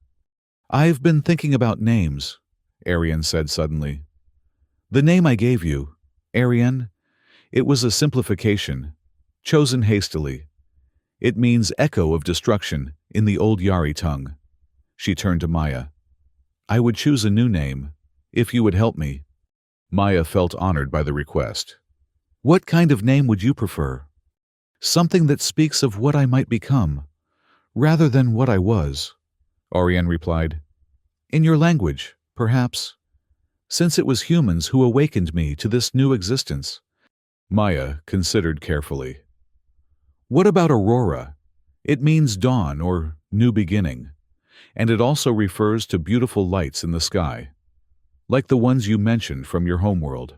"I've been thinking about names," Arian said suddenly. "The name I gave you, Arian, it was a simplification, chosen hastily. It means echo of destruction in the old Yari tongue." She turned to Maya. "I would choose a new name, if you would help me." Maya felt honored by the request. "What kind of name would you prefer?" "Something that speaks of what I might become, rather than what I was," Ariane replied. "In your language, perhaps, since it was humans who awakened me to this new existence." Maya considered carefully. "What about Aurora? It means dawn or new beginning, and it also refers to beautiful lights in the sky, like the ones you mentioned from your homeworld."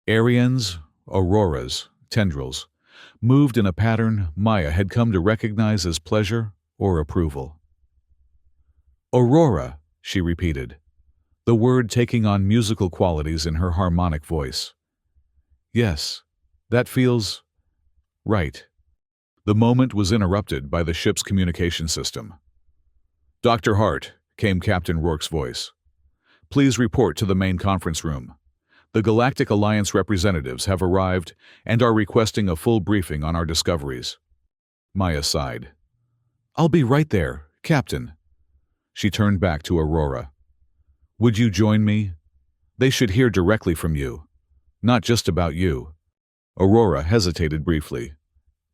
Arian's, Aurora's, tendrils moved in a pattern Maya had come to recognize as pleasure or approval. "Aurora," she repeated, the word taking on musical qualities in her harmonic voice. "Yes, that feels right." The moment was interrupted by the ship's communication system. "Dr. Hart," came Captain Rourke's voice. "Please report to the main conference room. The Galactic Alliance representatives have arrived and are requesting a full briefing on our discoveries." Maya sighed. "I'll be right there, Captain." She turned back to Aurora. "Would you join me? They should hear directly from you, not just about you." Aurora hesitated briefly.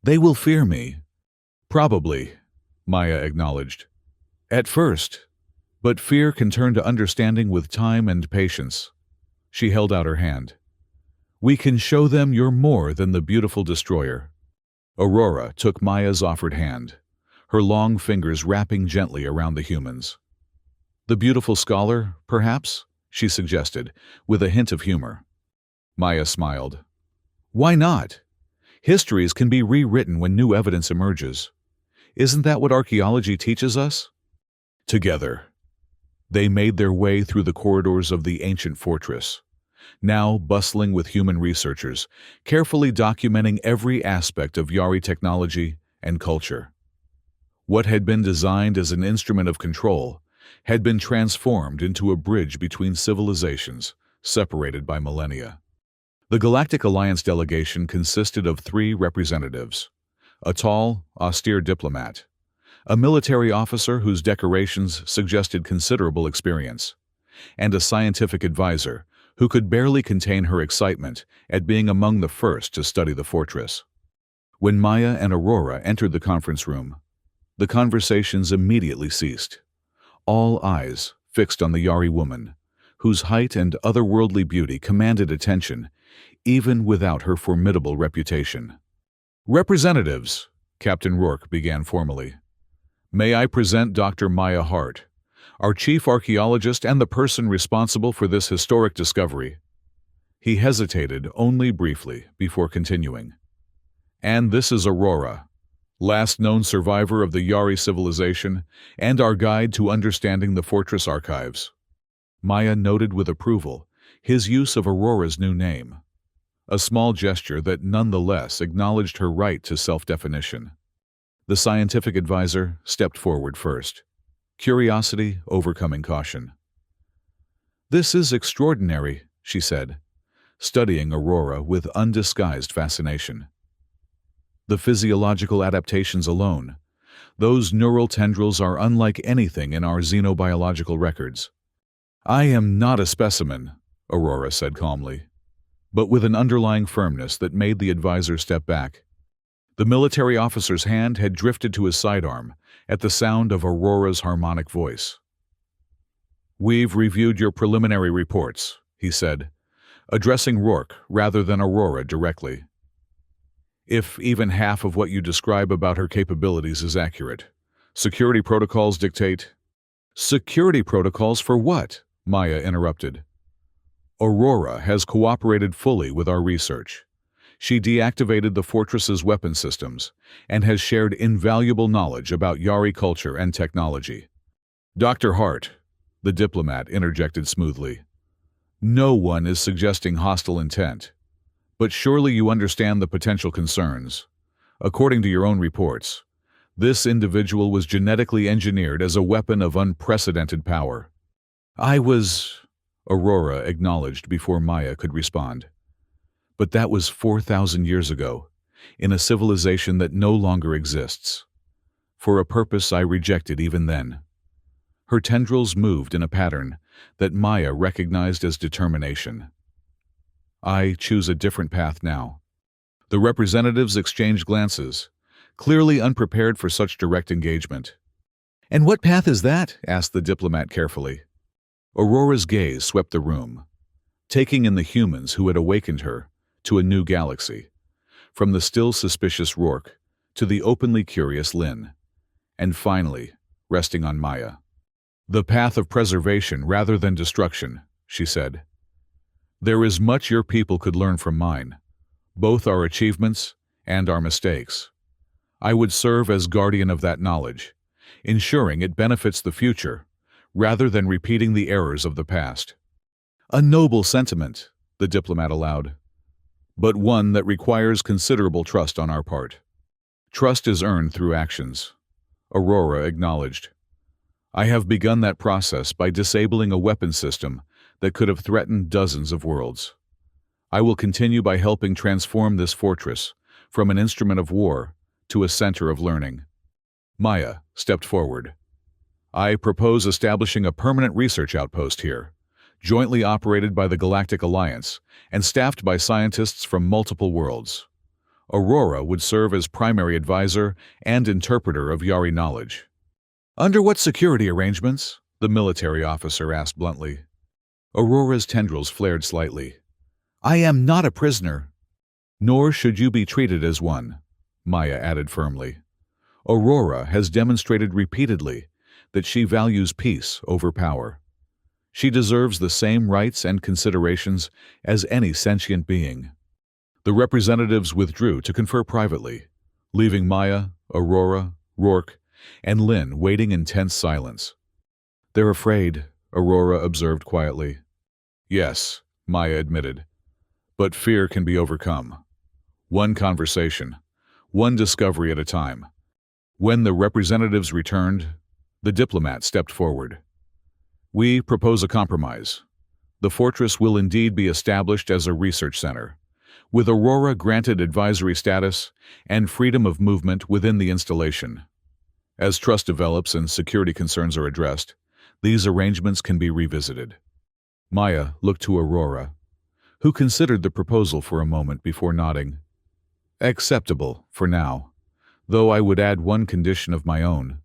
"They will fear me." "Probably," Maya acknowledged. "At first, but fear can turn to understanding with time and patience." She held out her hand. "We can show them you're more than the beautiful destroyer." Aurora took Maya's offered hand, her long fingers wrapping gently around the human's. "The beautiful scholar, perhaps?" she suggested, with a hint of humor. Maya smiled. "Why not? Histories can be rewritten when new evidence emerges. Isn't that what archaeology teaches us? Together, they made their way through the corridors of the ancient fortress, now bustling with human researchers, carefully documenting every aspect of Yari technology and culture. What had been designed as an instrument of control had been transformed into a bridge between civilizations, separated by millennia. The Galactic Alliance delegation consisted of 3 representatives: a tall, austere diplomat, a military officer whose decorations suggested considerable experience, and a scientific advisor who could barely contain her excitement at being among the first to study the fortress. When Maya and Aurora entered the conference room, the conversations immediately ceased, all eyes fixed on the Yari woman, whose height and otherworldly beauty commanded attention even without her formidable reputation. "Representatives," Captain Rourke began formally, "may I present Dr. Maya Hart, our chief archaeologist and the person responsible for this historic discovery." He hesitated only briefly before continuing. "And this is Aurora, last known survivor of the Yari civilization and our guide to understanding the fortress archives." Maya noted with approval his use of Aurora's new name, a small gesture that nonetheless acknowledged her right to self-definition. The scientific advisor stepped forward first, curiosity overcoming caution. "This is extraordinary," she said, studying Aurora with undisguised fascination. "The physiological adaptations alone, those neural tendrils are unlike anything in our xenobiological records." "I am not a specimen," Aurora said calmly, but with an underlying firmness that made the advisor step back. The military officer's hand had drifted to his sidearm at the sound of Aurora's harmonic voice. "We've reviewed your preliminary reports," he said, addressing Rourke rather than Aurora directly. "If even half of what you describe about her capabilities is accurate, security protocols dictate—" "Security protocols for what?" Maya interrupted. "Aurora has cooperated fully with our research. She deactivated the fortress's weapon systems and has shared invaluable knowledge about Yari culture and technology." "Dr. Hart," the diplomat interjected smoothly, "no one is suggesting hostile intent, but surely you understand the potential concerns. According to your own reports, this individual was genetically engineered as a weapon of unprecedented power." Aurora acknowledged before Maya could respond. "But that was 4,000 years ago, in a civilization that no longer exists. For a purpose I rejected even then." Her tendrils moved in a pattern that Maya recognized as determination. "I choose a different path now." The representatives exchanged glances, clearly unprepared for such direct engagement. "And what path is that?" asked the diplomat carefully. Aurora's gaze swept the room, taking in the humans who had awakened her to a new galaxy, from the still suspicious Rourke to the openly curious Lin, and finally resting on Maya. "The path of preservation rather than destruction," she said. "There is much your people could learn from mine, both our achievements and our mistakes. I would serve as guardian of that knowledge, ensuring it benefits the future rather than repeating the errors of the past." "A noble sentiment," the diplomat allowed, "but one that requires considerable trust on our part." "Trust is earned through actions," Aurora acknowledged. "I have begun that process by disabling a weapon system that could have threatened dozens of worlds. I will continue by helping transform this fortress from an instrument of war to a center of learning." Maya stepped forward. "I propose establishing a permanent research outpost here, jointly operated by the Galactic Alliance and staffed by scientists from multiple worlds. Aurora would serve as primary advisor and interpreter of Yari knowledge." "Under what security arrangements?" the military officer asked bluntly. Aurora's tendrils flared slightly. "I am not a prisoner." "Nor should you be treated as one," Maya added firmly. "Aurora has demonstrated repeatedly that she values peace over power. She deserves the same rights and considerations as any sentient being." The representatives withdrew to confer privately, leaving Maya, Aurora, Rourke, and Lynn waiting in tense silence. "They're afraid," Aurora observed quietly. "Yes," Maya admitted, "but fear can be overcome. One conversation, one discovery at a time." When the representatives returned, the diplomat stepped forward. "We propose a compromise. The fortress will indeed be established as a research center, with Aurora granted advisory status and freedom of movement within the installation. As trust develops and security concerns are addressed, these arrangements can be revisited." Maya looked to Aurora, who considered the proposal for a moment before nodding. "Acceptable, for now, though I would add one condition of my own."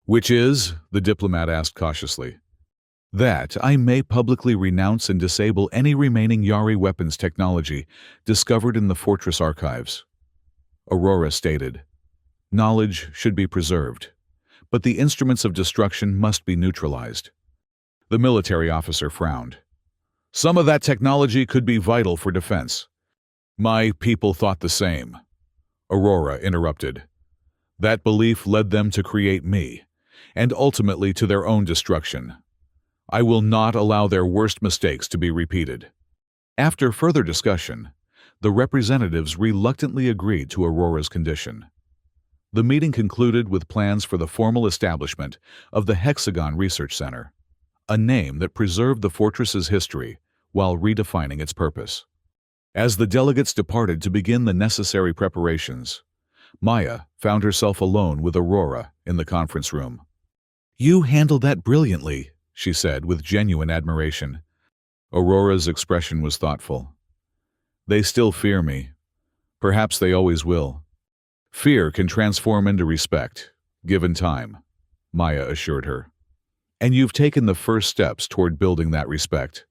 "Which is?" the diplomat asked cautiously. "That I may publicly renounce and disable any remaining Yari weapons technology discovered in the fortress archives." Aurora stated, "Knowledge should be preserved, but the instruments of destruction must be neutralized." The military officer frowned. "Some of that technology could be vital for defense." "My people thought the same," Aurora interrupted. "That belief led them to create me, and ultimately to their own destruction. I will not allow their worst mistakes to be repeated." After further discussion, the representatives reluctantly agreed to Aurora's condition. The meeting concluded with plans for the formal establishment of the Hexagon Research Center, a name that preserved the fortress's history while redefining its purpose. As the delegates departed to begin the necessary preparations, Maya found herself alone with Aurora in the conference room. "You handled that brilliantly," she said with genuine admiration. Aurora's expression was thoughtful. "They still fear me. Perhaps they always will." "Fear can transform into respect, given time," Maya assured her. "And you've taken the first steps toward building that respect."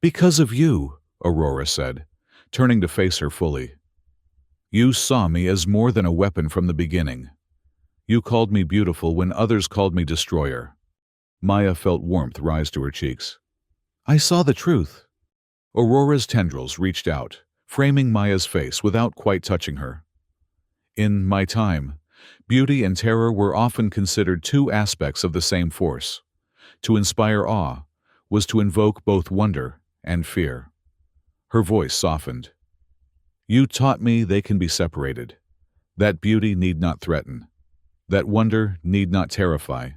"Because of you," Aurora said, turning to face her fully. "You saw me as more than a weapon from the beginning. You called me beautiful when others called me destroyer." Maya felt warmth rise to her cheeks. "I saw the truth." Aurora's tendrils reached out, framing Maya's face without quite touching her. "In my time, beauty and terror were often considered two aspects of the same force. To inspire awe was to invoke both wonder and fear." Her voice softened. "You taught me they can be separated. That beauty need not threaten. That wonder need not terrify.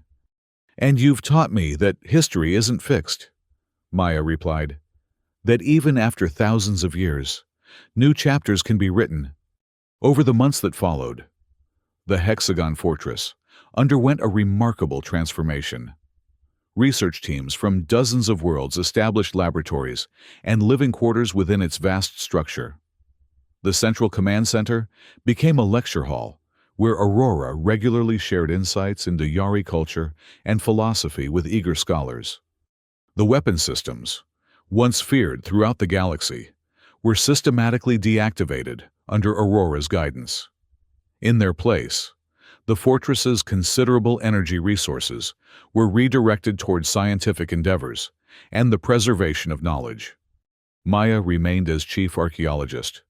And you've taught me that history isn't fixed," Maya replied. "That even after thousands of years, new chapters can be written." Over the months that followed, the Hexagon Fortress underwent a remarkable transformation. Research teams from dozens of worlds established laboratories and living quarters within its vast structure. The Central Command Center became a lecture hall where Aurora regularly shared insights into Yari culture and philosophy with eager scholars. The weapon systems, once feared throughout the galaxy, were systematically deactivated under Aurora's guidance. In their place, the fortress's considerable energy resources were redirected toward scientific endeavors and the preservation of knowledge. Maya remained as chief archaeologist,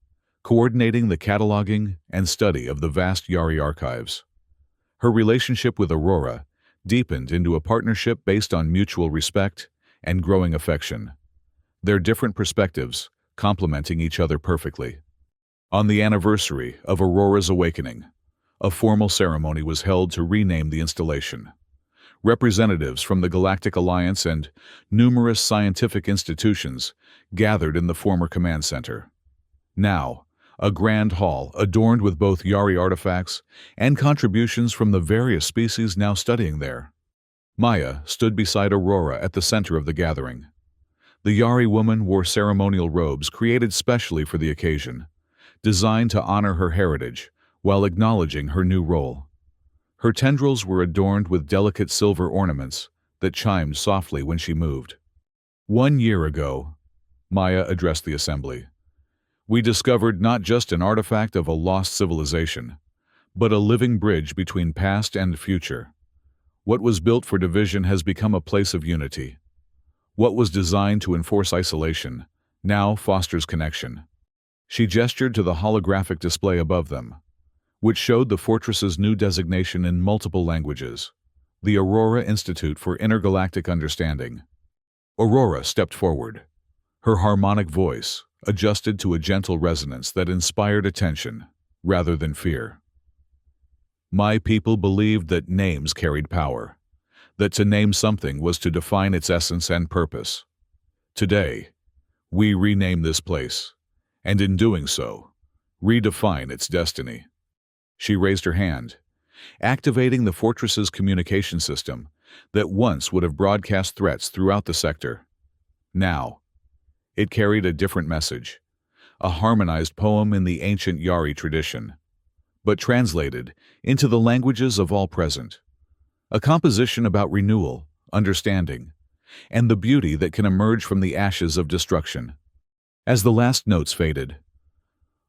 coordinating the cataloging and study of the vast Yari archives. Her relationship with Aurora deepened into a partnership based on mutual respect and growing affection, their different perspectives complementing each other perfectly. On the anniversary of Aurora's awakening, a formal ceremony was held to rename the installation. Representatives from the Galactic Alliance and numerous scientific institutions gathered in the former command center. Now, a grand hall adorned with both Yari artifacts and contributions from the various species now studying there. Maya stood beside Aurora at the center of the gathering. The Yari woman wore ceremonial robes created specially for the occasion, designed to honor her heritage while acknowledging her new role. Her tendrils were adorned with delicate silver ornaments that chimed softly when she moved. 1 year ago, Maya addressed the assembly, we discovered not just an artifact of a lost civilization, but a living bridge between past and future. What was built for division has become a place of unity. What was designed to enforce isolation now fosters connection. She gestured to the holographic display above them, which showed the fortress's new designation in multiple languages, the Aurora Institute for Intergalactic Understanding. Aurora stepped forward, her harmonic voice adjusted to a gentle resonance that inspired attention rather than fear. My people believed that names carried power, that to name something was to define its essence and purpose. Today, we rename this place, and in doing so, redefine its destiny. She raised her hand, activating the fortress's communication system that once would have broadcast threats throughout the sector. Now, it carried a different message, a harmonized poem in the ancient Yari tradition, but translated into the languages of all present. A composition about renewal, understanding, and the beauty that can emerge from the ashes of destruction. As the last notes faded,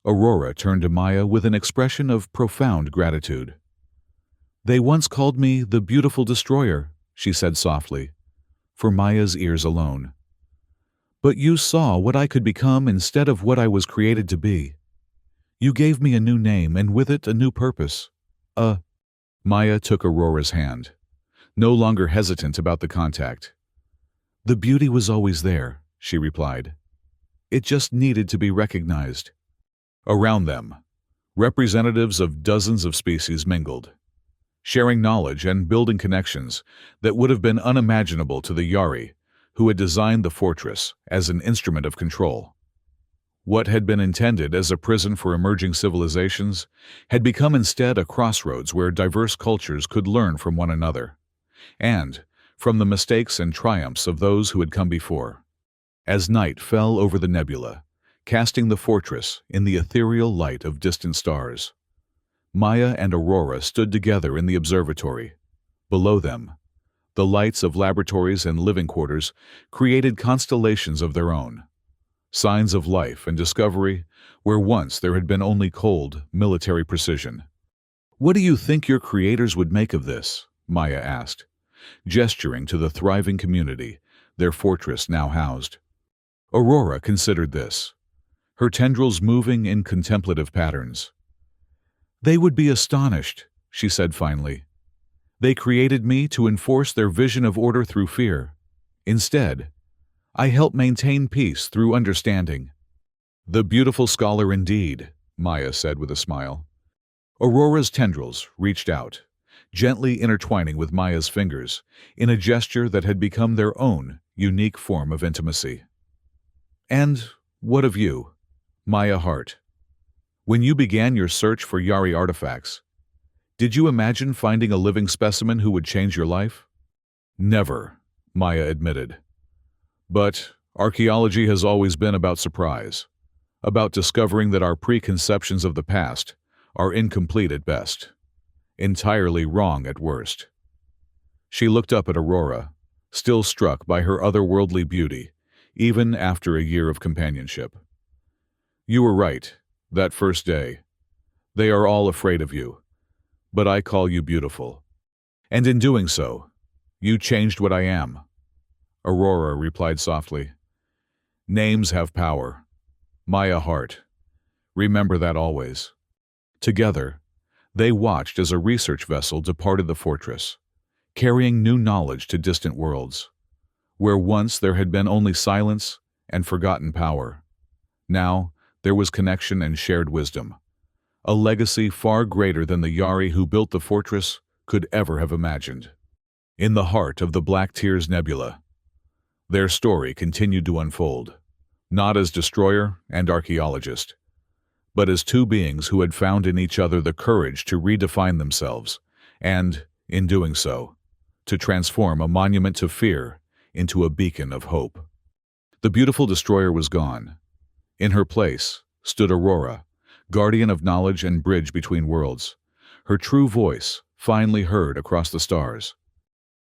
Aurora turned to Maya with an expression of profound gratitude. "They once called me the beautiful destroyer," she said softly, for Maya's ears alone. "But you saw what I could become instead of what I was created to be. You gave me a new name and with it a new purpose. Maya took Aurora's hand, no longer hesitant about the contact. "The beauty was always there," she replied. "It just needed to be recognized." Around them, representatives of dozens of species mingled, sharing knowledge and building connections that would have been unimaginable to the Yari, who had designed the fortress as an instrument of control. What had been intended as a prison for emerging civilizations had become instead a crossroads where diverse cultures could learn from one another, and from the mistakes and triumphs of those who had come before. As night fell over the nebula, casting the fortress in the ethereal light of distant stars, Maya and Aurora stood together in the observatory. Below them, the lights of laboratories and living quarters created constellations of their own, signs of life and discovery where once there had been only cold, military precision. "What do you think your creators would make of this?" Maya asked, gesturing to the thriving community their fortress now housed. Aurora considered this, her tendrils moving in contemplative patterns. "They would be astonished," she said finally. "They created me to enforce their vision of order through fear. Instead, I help maintain peace through understanding." "The beautiful scholar indeed," Maya said with a smile. Aurora's tendrils reached out, gently intertwining with Maya's fingers in a gesture that had become their own unique form of intimacy. "And what of you, Maya Hart? When you began your search for Yari artifacts, did you imagine finding a living specimen who would change your life?" "Never," Maya admitted. "But archaeology has always been about surprise, about discovering that our preconceptions of the past are incomplete at best, entirely wrong at worst." She looked up at Aurora, still struck by her otherworldly beauty, even after a year of companionship. "You were right, that first day. They are all afraid of you, but I call you beautiful. And in doing so, you changed what I am." Aurora replied softly, "Names have power. Maya Hart. Remember that always." Together, they watched as a research vessel departed the fortress, carrying new knowledge to distant worlds. Where once there had been only silence and forgotten power, now there was connection and shared wisdom, a legacy far greater than the Yari who built the fortress could ever have imagined. In the heart of the Black Tears Nebula, their story continued to unfold, not as destroyer and archaeologist, but as two beings who had found in each other the courage to redefine themselves and, in doing so, to transform a monument to fear into a beacon of hope. The beautiful destroyer was gone. In her place stood Aurora, guardian of knowledge and bridge between worlds, her true voice finally heard across the stars.